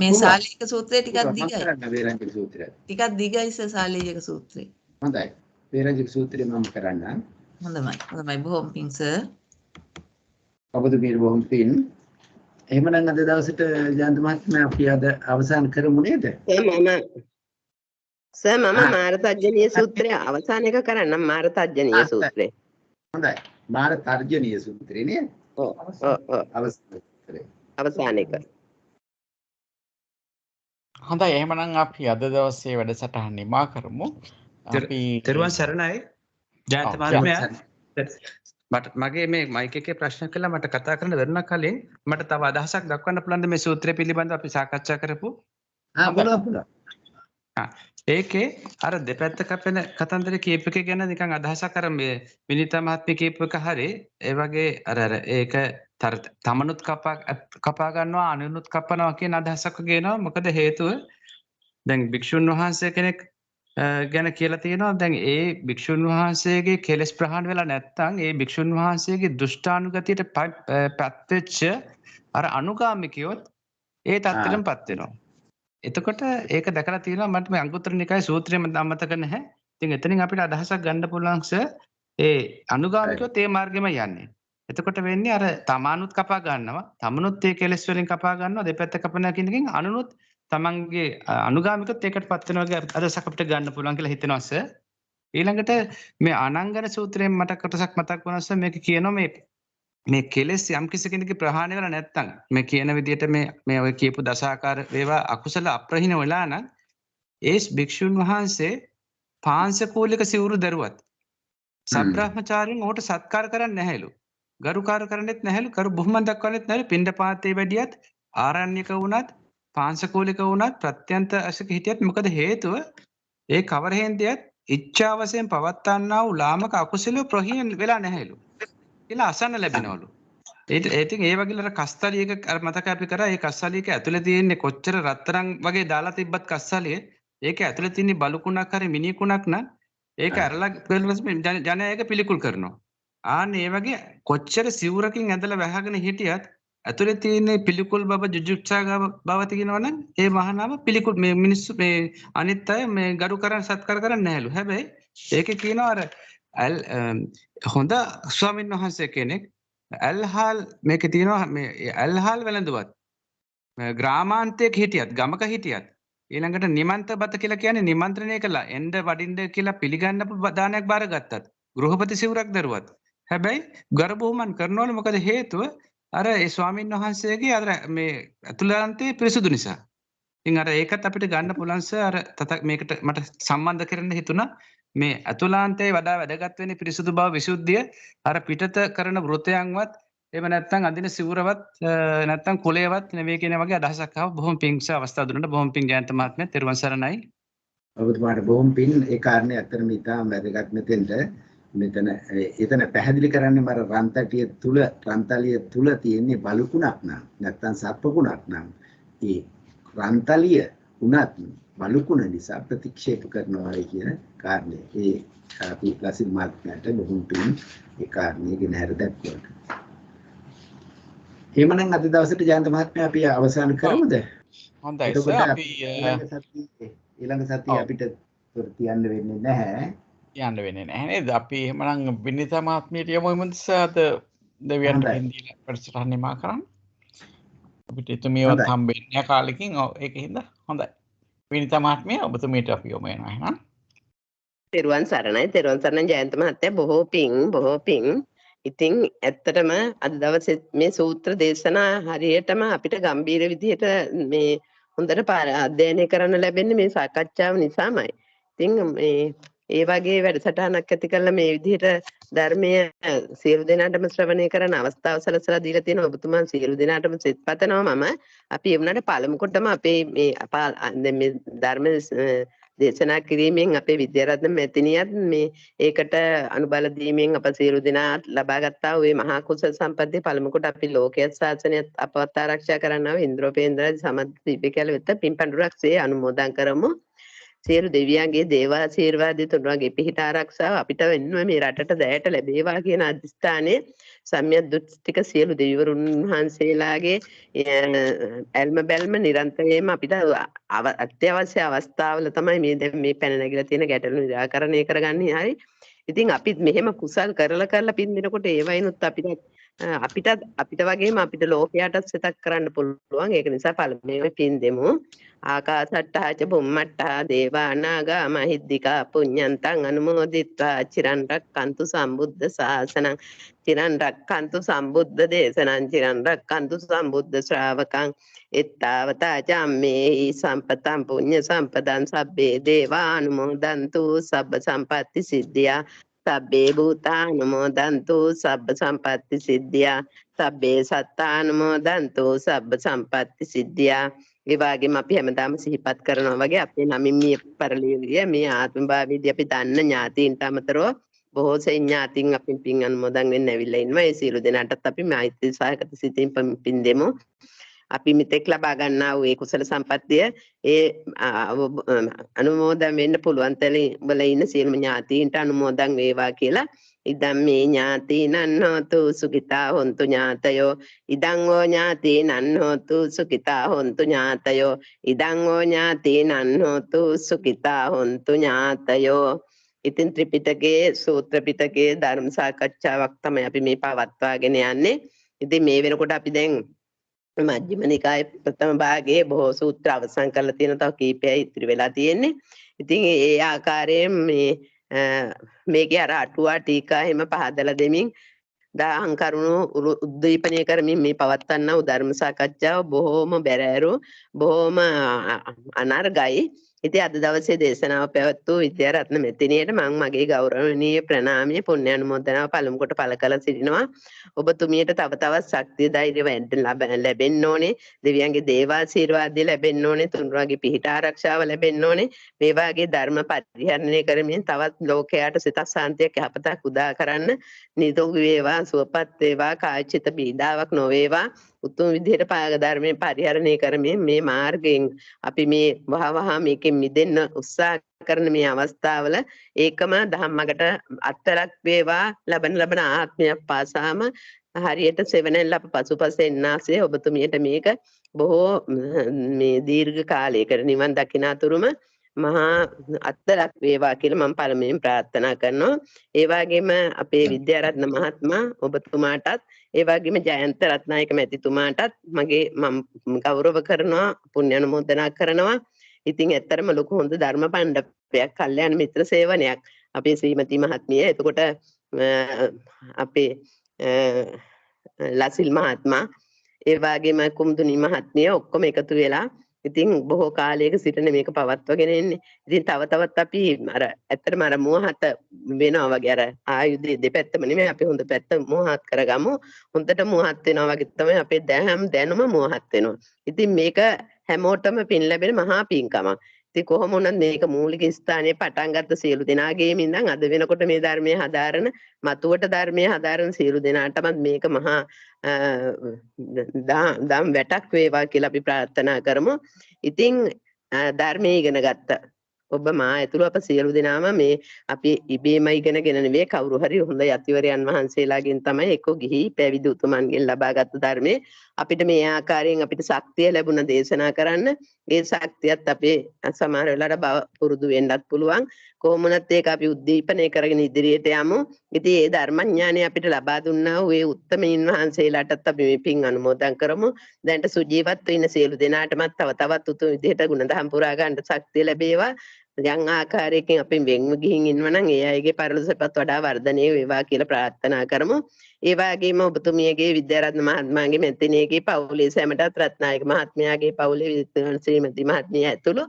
මේ සාලේයක සූත්‍රය ටිකක් දිගයි. වේරංජක සූත්‍රය ටිකක් දිගයි සාලේයක සූත්‍රය. හොඳයි. වේරංජක සූත්‍රය මම කරන්නම්. හොඳයි බොහොම පිං සර්. ඔබතුමීට බොහොම පිං. එහෙමනම් අද දවසට ජයන්ත මහත්මයා අපි අද අවසන් කරමු නේද? සර් මම මාරතජ්ජනීය සූත්‍රය අවසාන එක කරන්නම් මාරතජ්ජනීය සූත්‍රය. හොඳයි. මාර තර්ජනීය සූත්‍රේ නේ. ඔව් ඔව් අවසාන එක. හොඳයි එහෙමනම් අපි අද දවසේ වැඩසටහන නිමා කරමු. අපි තෙරුවන් සරණයි. ජයන්ත මහත්මයා. මට මගේ මේ මයික් එකේ ප්‍රශ්න කළා මට කතා කරන්න වෙන කලින් මට තව අදහසක් දක්වන්න පුළුවන්ද මේ සූත්‍රය පිළිබඳව අපි සාකච්ඡා කරපු? පුළුවන්. ඒකේ අර දෙපැත්ත කපෙන කතන්දර කීප එක ගැන නිකන් අදහසක් අර මේ විනිතා මහත්මිය කීප එක හරි ඒ වගේ අර ඒක තමනුත් කපා ගන්නවා අනුනුත් කපනවා කියන අදහසක් ගේනවා. මොකද හේතුව දැන් භික්ෂුන් වහන්සේ කෙනෙක් ගැන කියලා තියෙනවා. දැන් ඒ භික්ෂුන් වහන්සේගේ කෙලෙස් ප්‍රහාණය වෙලා නැත්නම් ඒ භික්ෂුන් වහන්සේගේ දුෂ්ටානුගතියට පැත්වෙච්ච අර අනුගාමිකයොත් ඒ තත්ත්වෙටමපත් වෙනවා. එතකොට ඒක දැකලා තියෙනවා මට මේ අංගුත්තර නිකායේ සූත්‍රය මම අමතක නැහැ. ඉතින් එතනින් අපිට අදහසක් ගන්න පුළුවන් ඒ අනුගාමිකයොත් ඒ මාර්ගෙම යන්නේ. එතකොට වෙන්නේ අර තමානුත් කපා ගන්නවා. තමනුත් ඒ කෙලෙස් වලින් කපා ගන්නවා. දෙපැත්ත කපනවා කියන එකෙන් අනුනුත් තමන්ගේ අනුගාමිකත් ඒකටපත් වෙනවා වගේ අදහසක් අපිට ගන්න පුළුවන් කියලා හිතෙනවා සර්. ඊළඟට මේ අනංගන සූත්‍රයෙන් මට කොටසක් මතක් වුණා සර්. මේක කියනවා මේ කෙලෙස් යම් කිසි කෙනෙකුගේ ප්‍රහාණය වෙලා නැත්තම් මේ කියන විදිහට මේ ඔය කියපු දසාකාර වේවා අකුසල අප්‍රහීන වෙලා නම් ඒ භික්ෂුන් වහන්සේ පාංශකූලික සිවුරු දරුවත් සබ්‍රාහ්මචාරීන් ඔහුට සත්කාර කරන්නේ නැහැලු. ගරුකාර කරන්නේත් නැහැලු. කරු බුහුමන් දක්වන්නේත් නැහැලු. පින්ඩපාතේ වැඩියත් ආරණ්‍යක වුණත් පාංශකූලික වුණත් ප්‍රත්‍යන්ත අශක හිටියත් මොකද හේතුව ඒ කවර හේන්දියත් ඉච්ඡා වශයෙන් පවත්වන්නා වූ ලාමක අකුසල ප්‍රහීන වෙලා නැහැලු. කියලා අසන්න ලැබෙනවලු. ඒතින් ඒ වගේ අර කස්සලියක අර මතක අපි කරා ඒ කස්සලියක ඇතුලේ තියෙන්නේ කොච්චර රත්තරන් වගේ දාලා තිබ්බත් කස්සලියේ ඒක ඇතුලේ තියෙන බලුකුණක් හරි මිනිකුණක් නම් ඒක අරලා ජනයායක පිළිකුල් කරනවා. ආන්න ඒ වගේ කොච්චර සිවුරකින් ඇදලා වැහගෙන හිටියත් ඇතුලේ තියෙන පිළිකුල් බව ජුජුත්සා බව තියෙනවනම් ඒ මහානාම පිළිකුල් මේ මිනිස්සු මේ අනිත් අය මේ ගරු කරන් සත්කාර කරන්නේ නැහැලු. හැබැයි ඒකේ කියනවා අර හොඳ ස්වාමීන් වහන්සේ කෙනෙක් ඇල්හාල් මේකේ තියෙනවා මේ ඇල්හාල් වැළඳුවත් ග්‍රාමාන්තයක හිටියත් ගමක හිටියත් ඊළඟට නිමන්ත බත කියලා කියන්නේ නිමන්ත්‍රණය කළා එන්න වඩින්න කියලා පිළිගන්නපු දානයක් බාරගත්තත් ගෘහපති සිවුරක් දරුවත් හැබැයි ගර්භෝමන් කරනවලු මොකද හේතුව අර ඒ ස්වාමීන් වහන්සේගේ අර මේ අතුලාන්තයේ පිරිසුදු නිසා. ඉතින් අර ඒකත් අපිට ගන්න පුළුවන් අර මේකට මට සම්බන්ධ කරන්න හිතුණා. මේ අතුලාන්තයේ වඩා වැදගත් වෙන්නේ පිරිසුදු බව විසුද්ධිය අර පිටත කරන වෘතයන්වත් එහෙම නැත්නම් අඳින සිවුරවත් නැත්නම් කුලයවත් නෙවෙයි කියන වගේ අදහසක් ආව. බොහොම පිං සර් අවස්ථාව දුන්නට බොහොම පිං ජයන්ත මහත්මයා තෙරුවන් සරණයි. ඔබතුමාට බොහොම පිං. ඒ කාරණේ ඇත්තටම ඉතාම වැදගත් මෙතන එතන පැහැදිලි කරන්නේ මර රන්තලිය තුල තියෙන බලුකුණක් නම් නැත්නම් සප්පකුණක් නම් ඒ රන්තලිය උනත් බලුකුණ නිසා ප්‍රතික්ෂේප කරනවා කියන කාරණේ. ඒ අපි ලසින් මාත්මයට බොහොම පිං ඒ කාරණේ ගැන හර දැක්වුවා. එහෙමනම් අද දවසට ජයන්ත මහත්මයා අපි අවසන් කරමුද? හොඳයි සර්. අපි ඊළඟ සතියේ අපිට තියන්න වෙන්නේ නැහැ. යන්න වෙන්නේ නැහැ නේද? අපි එහෙමනම් විනිතා මහත්මියට යමු මුන්ස අද දෙවියන්ට හින්දීලා වැඩසටහන නිමා කරන්න. අපිට එතුමියවත් හම්බෙන්නේ කාලෙකින්. ඔව් ඒකින්ද හොඳයි. විනිතා මහත්මිය ඔබතුමියට අපි යමු වෙනවා එහෙනම්. තෙරුවන් සරණයි ජයන්ත මහත්තයා බොහෝ පිං. ඉතින් ඇත්තටම අද දවසේ මේ සූත්‍ර දේශනා හරියටම අපිට ගම්බීර විදිහට මේ හොඳට අධ්‍යයනය කරන්න ලැබෙන්නේ මේ සාකච්ඡාව නිසාමයි. ඉතින් මේ ඒ වගේ වැඩසටහනක් ඇති කළා මේ විදිහට ධර්මය සියලු දෙනාටම ශ්‍රවණය කරන අවස්ථාව සලසලා දීලා තියෙන ඔබතුමන් සියලු දෙනාටම සිත පතනවා මම. අපි ඒ වුණාට පළමු කොටම අපේ මේ ධර්ම දේශනා කිරීමෙන් අපේ විද්‍යාරත්න මැතිණියත් මේ ඒකට අනුබල දීමෙන් අප සියලු දෙනා ලබා ගත්තා ওই මහා කුසල සම්පත්තිය පළමු කොට අපි ලෝකයේ ශාසනයත් අපවත් ආරක්ෂා කරන්නා වූ ඉන්ද්‍රෝපේන්ද්‍ර සමත් දීපකල වෙත පින් පඬුරක්සේ අනුමෝදන් කරමු. සියලු දෙවියන්ගේ දේවාශීර්වාදය තුන්වගේ පිහිට ආරක්ෂාව අපිට වෙනුව මේ රටට දැයට ලැබේවා කියන අධිෂ්ඨානයේ සම්‍යක් දෘෂ්ටික සියලු දෙවිවරුන් වහන්සේලාගේ ඇල්ම බැල්ම නිරන්තරයෙන්ම අපිට අත්‍යවශ්‍ය අවස්ථාවල තමයි මේ පැන නැගිලා තියෙන ගැටලු නිරාකරණය කරගන්නේ. හරි. ඉතින් අපි මෙහෙම කුසල් කරලා පින් දෙනකොට ඒ වයින්ුත් අපිට අපිට වගේම අපිට ලෝකයටත් සිතක් කරන්න පුළුවන්. ඒක නිසා පළමුවෙන් පින් දෙමු. ආකාසට්ටාච බුම්මට්ටා දේවා නාග මහිද්దికා පුඤ්ඤන්තං අනුමෝදිත්වා චිරන් රක්칸තු සම්බුද්ධ ශාසනං චිරන් රක්칸තු සම්බුද්ධ දේශනං චිරන් රක්칸තු සම්බුද්ධ ශ්‍රාවකං එත්තාවතා චම්මේ සම්පතං පුඤ්ඤ සම්පදං සබ්බේ දේවා අනුමෝදන්තු සබ්බ සම්පatti සිද්ධියා සබ්බේ භූතානුමෝදන්තු සබ්බ සම්පatti සිද්ධියා සබ්බේ සත්තානුමෝදන්තු සබ්බ සම්පatti සිද්ධියා. ඒ වගේම අපි හැමදාම සිහිපත් කරනවා වගේ අපේ නමින් මේ පරිලෝකීය මේ ආත්ම භාවයේදී අපි දන්න ඥාතීන්ට අමතරව බොහෝ සෙයින් ඥාතීන් අපින් පින් අනුමෝදන් වෙන්න ඇවිල්ලා ඉන්නවා. ඒ සියලු දෙනාටත් අපි මෛත්‍රී සහගත සිතින් පින් දෙමු. අපි මෙතෙක් ලබා ගන්නා වූ ඒ කුසල සම්පත්තිය ඒ අනුමෝදන් වෙන්න පුළුවන් තැන වල ඉන්න සියලුම ඥාතීන්ට අනුමෝදන් වේවා කියලා ඉදම්මේ ඥාතීනං හෝතු සුඛිතා හොන්තු ඥාතයෝ ඉදං ඕ ඥාතීනං හෝතු සුඛිතා හොන්තු ඥාතයෝ ඉදං ඕ ඥාතීනං හෝතු සුඛිතා හොන්තු ඥාතයෝ. ඉතින් ත්‍රිපිටකයේ සූත්‍ර පිටකයේ ධර්ම සාකච්ඡාවක් තමයි අපි මේ පවත්වාගෙන යන්නේ. ඉතින් මේ වෙනකොට අපි දැන් මජ්ක්‍ධිම නිකායේ ප්‍රථම භාගයේ බොහෝ සූත්‍ර අවසන් කරලා තියෙන තව කීපයයි ඉතිරි වෙලා තියෙන්නේ. ඉතින් ඒ ආකාරයෙන් මේකේ අර අටුවා ටීකා එහෙම පහදලා දෙමින් දාහං කරුණු උද්දීපනය කරමින් මේ පවත්වන්නා වූ ධර්ම සාකච්ඡාව බොහෝම බැරෑරු බොහෝම අනර්ගයි. ඉතින් අද දවසේ දේශනාව පැවැත් වූ විද්‍යාරත්න මෙතිණියට මම මගේ ගෞරවනීය ප්‍රණාමය පුණ්‍ය අනුමෝදනාව පළමු කොට පළ කළ සිටිනවා. ඔබතුමියට තව තවත් ශක්තිය ධෛර්ය ලැබෙන්න ඕනේ. දෙවියන්ගේ දේවාශිර්වාදය ලැබෙන්න ඕනේ. තුන්වගේ පිහිට ආරක්ෂාව ලැබෙන්න ඕනේ. මේ වාගේ ධර්ම පරිහරණය කරමින් තවත් ලෝකයට සිත සාන්තියක් යහපතක් උදා කරන්න නිරෝගී වේවා සුවපත් වේවා කායික පීඩාවක් නොවේවා උතුම් විදිහට පාග ධර්මයෙන් පරිහරණය කරමින් මේ මාර්ගයෙන් අපි මේ වහවහ මේකෙන් මිදෙන්න උත්සාහ කරන මේ අවස්ථාවල ඒකම ධම්මකට අත්තරක් වේවා ලබන ආත්මයක් පාසාම හරියට සෙවණැල්ල අප පසුපස එන්නාසේ ඔබතුමියට මේක බොහෝ මේ දීර්ඝ කාලයකට නිවන් දකිනාතුරුම මහා අත්තරක් වේවා කියලා මම පළමුවෙන් ප්‍රාර්ථනා කරනවා. ඒ වගේම අපේ විද්‍යාරත්න මහත්මයා ඔබතුමාටත් ඒ වගේම ජයන්ත රත්නායක මැතිතුමාටත් මම ගෞරව කරනවා පුණ්‍ය අනුමෝදනා කරනවා. ඉතින් ඇත්තරම ලොකු හොඳ ධර්ම පණ්ඩපයක් කල්යාණ මිත්‍ර සේවනයක් අපේ ශ්‍රීමති මහත්මිය. එතකොට අපේ ලසිල් මහත්මයා ඒ වගේම කුමුදුනි මහත්මිය ඔක්කොම එකතු වෙලා ඉතින් බොහෝ කාලයක සිටින මේක පවත්වාගෙන එන්නේ. ඉතින් තව තවත් අපි අර ඇත්තටම අර මෝහත වෙනවා වගේ අර ආයුධ දෙපැත්තම නෙමෙයි අපි හොඳ පැත්ත මෝහත් කරගමු. හොඳට මෝහත් වෙනවා වගේ තමයි අපේ දැනුම මෝහත් වෙනවා. ඉතින් මේක හැමෝටම පින් ලැබෙන මහා පින්කමක්. ඉතින් කොහොම වුණත් මේක මූලික ස්ථානයේ පටන් ගත්ත සියලු දෙනාගේම ඉඳන් අද වෙනකොට මේ ධර්මයේ හදාරන මතුවට ධර්මයේ හදාරන සියලු දෙනාටම මේක මහා දම් වැටක් වේවා කියලා අපි ප්‍රාර්ථනා කරමු. ඉතින් ධර්මයේ ඉගෙන ගත්ත ඔබ මා ඇතුළු අප සියලු දෙනාම මේ අපි ඉබේම ඉගෙනගෙන නෙවෙයි කවුරු හරි හොඳ යතිවරයන් වහන්සේලාගෙන් තමයි එක්ක ගිහි පැවිදි උතුමන්ගෙන් ලබාගත් ධර්මයේ අපිට මේ ආකාරයෙන් අපිට ශක්තිය ලැබුණ දේශනා කරන්න. ඒ ශක්තියත් අපේ සමහර වෙලාවට බව පුරුදු වෙන්නත් පුළුවන්. කොහොමුණත් ඒක අපි උද්දීපනය කරගෙන ඉදිරියට යමු. ඉතින් ඒ ධර්මඥානය අපිට ලබා දුන්නා වූ ඒ උත්තමයින් වහන්සේලාටත් අපි මේ පින් අනුමෝදන් කරමු. දැන්ට සුජීවත්ව ඉන්න සියලු දෙනාටමත් තවත් උතුම් විදිහට ගුණධම් පුරා ගන්න ශක්තිය ලැබේවා. යම් ආකාරයකින් අපි වෙන්ව ගිහින් ඉන්නවනම් ඒ අයගේ පරලොවටත් වඩා වර්ධනය වේවා කියලා ප්‍රාර්ථනා කරමු. ඒ වගේම ඔබතුමියගේ විද්‍යාරත්න මහත්මයාගේ මෙතනියගේ පවුලේ සැමටත් රත්නායක මහත්මයාගේ පවුලේ ශ්‍රීමති මහත්මිය ඇතුළු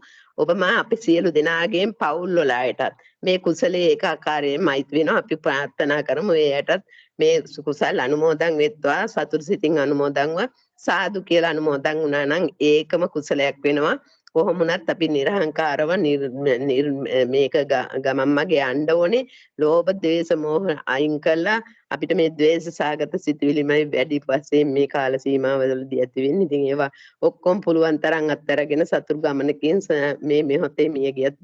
අපි සියලු දෙනාගේම පවුල් වල අයටත් මේ කුසලයේ එක ආකාරයෙන් මෛත්‍රී වෙනවා අපි ප්‍රාර්ථනා කරමු. එයටත් මේ කුසල අනුමෝදන් වෙත්වා සතුට සිතින් අනුමෝදන්ව සාදු කියලා අනුමෝදන් වුණා නම් ඒකම කුසලයක් වෙනවා. කොහොම වුණත් අපි නිර්හංකාරව මේක ගමන් මගේ යන්න ඕනේ. ලෝභ ද්වේෂ මෝහ අයින් කළා අපිට මේ ද්වේෂ සාගත සිතුවිලිමයි වැඩි වශයෙන් මේ කාල සීමාවලදී ඇති වෙන්නේ. ඉතින් ඒවා ඔක්කොම පුළුවන් තරම් අත්හැරගෙන සතුරු ගමනකින් මේ මොහොතේ මිය ගියත්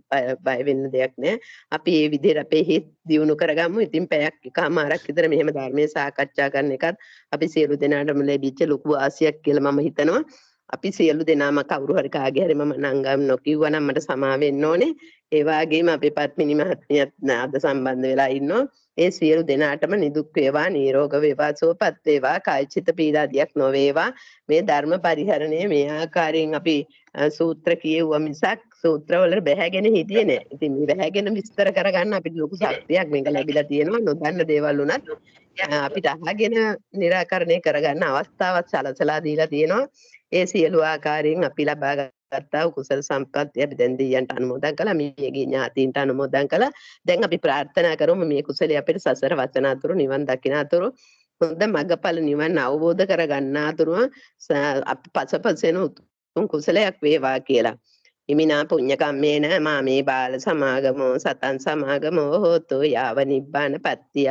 බය වෙන්න දෙයක් නැහැ. අපි මේ විදිහට අපේ හිත දියුණු කරගමු. ඉතින් පැයක් එකමාරක් විතර මෙහෙම ධර්මයේ සාකච්ඡා කරන එකත් අපි සියලු දෙනාටම ලැබිච්ච ලොකු ආසියක් කියලා මම හිතනවා. අපි සියලු දෙනාම කවුරු හරි කාගේ හරි මම නංගම් නොකියුවා නම් මට සමා වෙන්න ඕනේ. ඒ වගේම අපේ පත්මිනි මහත්මියත් අද සම්බන්ධ වෙලා ඉන්නවා. ඒ සියලු දෙනාටම නිදුක් වේවා, නිරෝග වේවා, සුවපත් වේවා, කායිචිත පීඩාදියක් නොවේවා. මේ ධර්ම පරිහරණය මේ ආකාරයෙන් අපි සූත්‍ර කියෙව්වා මිසක් සූත්‍රවල බැහැගෙන හිටියේ නෑ. ඉතින් මේ බැහැගෙන විස්තර කරගන්න අපිට ලොකු ශක්තියක් මේක ලැබිලා තියෙනවා. නොදන්න දේවල් උනත් අපිට අහගෙන निराකරණය කරගන්න අවස්ථාවක් සලසලා දීලා තියෙනවා. ඒ සියලු ආකාරයෙන් අපි ලබා ගත්තා වූ කුසල සම්පත්තිය අපි දැන් දෙයයන්ට අනුමෝදන් කළා. මේගේ ඥාතීන්ට අනුමෝදන් කළා. දැන් අපි ප්‍රාර්ථනා කරමු මේ කුසලයේ අපිට සසර වචන අතුරු නිවන් දකින අතුරු හොඳ මගපල නිවන් අවබෝධ කරගන්න අතුරු අපි පසපසෙන උතුම් කුසලයක් වේවා කියලා. ඉමිනා පුඤ්ඤ කම්මේන මාමේ බාල සමාගමෝ සතං සමාගමෝ හෝතු යාව නිබ්බාන පත්තිය.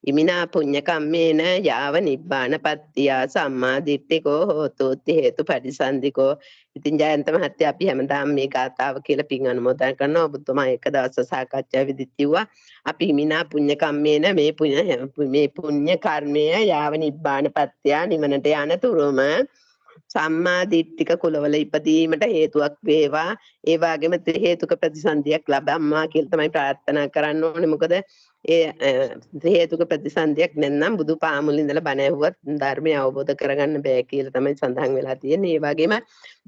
ඉමිනා පුඤ්ඤ කම්මේන යාව නිබ්බාන පත්තිය සම්මා දිට්ඨිකෝ හෝතු හේතු පරිසන්දිකෝ. ඉතින් ජයන්ත මහත්තයා අපි හැමදාම මේ ගාථාව කියලා පින් අනුමෝදන් කරනවා. ඔබතුමා එක දවස් සාකච්ඡා වෙදිත් කිව්වා අපි ඉමිනා පුඤ්ඤ කම්මේන මේ පුඤ්ඤ කර්මය යාව නිබ්බාන පත්තිය නිවනට යනතුරුම සම්මා දිට්ඨික කුලවල ඉපදීමට හේතුවක් වේවා. ඒ වගේම ත්‍රි හේතුක ප්‍රතිසන්දියක් ලබම්මා කියලා තමයි ප්‍රාර්ථනා කරන්න ඕනේ. මොකද ඒ ත්‍රි හේතුක ප්‍රතිසන්දියක් නැත්නම් බුදු පාමුල ඉඳලා බණ ඇහුවත් ධර්මය අවබෝධ කරගන්න බෑ කියලා තමයි සඳහන් වෙලා තියෙන්නේ. ඒ වගේම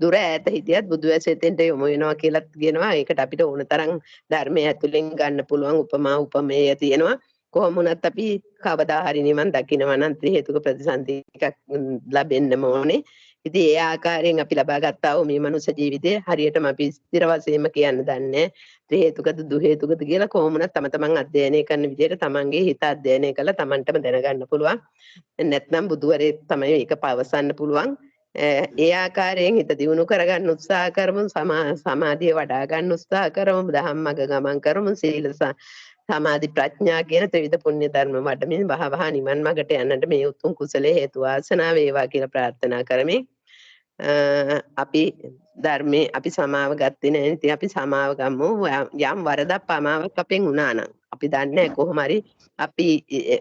දුර ඈත හිටියත් බුදු ඇසෙතෙන්ට යොමු වෙනවා කියලා කියනවා. ඒකට අපිට ඕන තරම් ධර්මය ඇතුලෙන් ගන්න පුළුවන් උපමා උපමේය තියෙනවා. කොහොම වුණත් අපි කවදා හරි නිවන් දකිනවා නම් ත්‍රි හේතුක ප්‍රතිසන්දි එකක් ලැබෙන්න ඕනේ. ඉතින් ඒ ආකාරයෙන් අපි ලබා ගත්තා වූ මේ මනුෂ්‍ය ජීවිතය හරියටම අපි ස්ථිර වශයෙන්ම කියන්න දන්නේ ත්‍රි හේතුකද දු හේතුකද කියලා කොහොම වුණත් තමන් අධ්‍යයනය කරන විදිහට තමන්ගේ හිත අධ්‍යයනය කරලා තමන්ටම දැනගන්න පුළුවන්. නැත්නම් බුදුවරේ තමයි ඒක පවසන්න පුළුවන්. ඒ ආකාරයෙන් හිත දියුණු කරගන්න උත්සාහ කරමු. සමාධිය වඩා ගන්න උත්සාහ කරමු. ධම්මග ගමන් කරමු. සීල සමාධි ප්‍රඥා කියන ත්‍රිවිධ පුණ්‍ය ධර්ම වඩමින් වහවහ නිවන් මාර්ගට යන්නට මේ උතුම් කුසලයේ හේතු වාසනා වේවා කියලා ප්‍රාර්ථනා කරමි. අපි ධර්මයේ අපි සමාව ගත්තේ නැහැ. ඉතින් අපි සමාව ගමු. යම් වරදක් පමාවක් අපෙන් වුණා නම් අපි දන්නේ කොහොම හරි අපි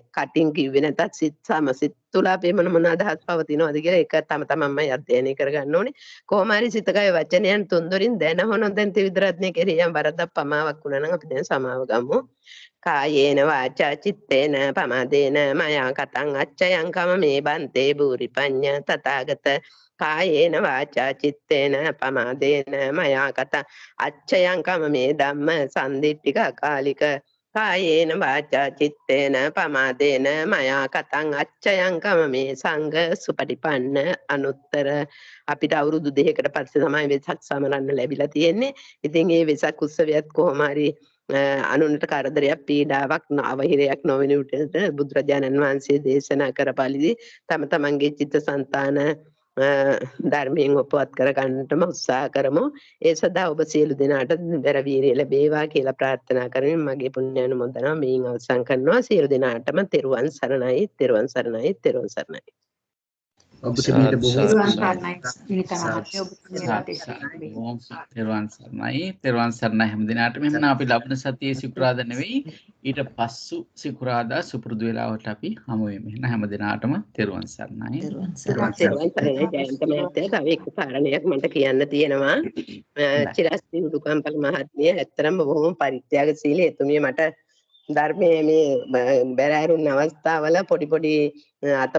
කටින් කිව්වේ නැතත් සිත් තුළ අපේ මොන අදහස් පවතිනවද කියලා ඒක තමන්මයි අධ්‍යයනය කරගන්න ඕනේ. කොහොම හරි සිතකය වචනයන් තුන්දොරින් දැන හොනොදෙන් ත්‍රිවිධ රත්නයේ කෙරෙහි යම් වරදක් පමාවක් වුණා නම් අපි දැන් සමාව ගමු. කායේන වාචා චිත්තේන පමාදේන මයා කතං අච්චයං කම මේ බන්තේ භූරි පඤ්ඤ තථාගත. කායේන වාචා චිත්තේන පමාදේන මයා කතං අච්චයං කම මේ ධම්ම සම්දිට්ඨික අකාලික. කායේන වාචා චිත්තේන පමාදේන මයා කතං අච්චයං කම මේ සංඝ සුපටිපන්න අනුත්තර. අපිට අවුරුදු 2කට පස්සේ තමයි වෙසක් සමරන්න ලැබිලා තියෙන්නේ. ඉතින් මේ වෙසක් උත්සවයත් කොහොම හරි අනුන්ට කරදරයක් පීඩාවක් අවහිරයක් නොවන විට බුදුරජාණන් වහන්සේ දේශනා කරපරිදි තමන්ගේ චිත්තසංතාන ධර්මයෙන් උපවත් කර ගන්නටම උත්සාහ කරමු. ඒ සදා ඔබ සියලු දෙනාට දර වීරිය ලැබේවා කියලා ප්‍රාර්ථනා කරමින් මගේ පුණ්‍ය අනුමෝදනාව මෙයින් අවසන් කරනවා. සියලු දෙනාටම තෙරුවන් සරණයි, තෙරුවන් සරණයි, තෙරුවන් සරණයි. ඔබතුමීට බොහෝ තෙරුවන් සරණයි. තෙරුවන් සරණයි හැම දිනාටම. එහෙනම් අපි ලබන සතියේ සිකුරාදා නෙවෙයි ඊට පස්සු සිකුරාදා සුපුරුදු වෙලාවට අපි හමු වෙමු. එහෙනම් හැම දිනාටම තෙරුවන් සරණයි. තෙරුවන් සරණයි. ජයන්ත මහත්තයා තව එක කාරණයක් මට කියන්න තියෙනවා. චිරස්ති උඩුකම්පල මහත්මිය ඇත්තරම බොහොම පරිත්‍යාගශීලී එතුමිය මට ධර්මයේ මේ බැරෑරුන් අවස්ථාවල පොඩි අත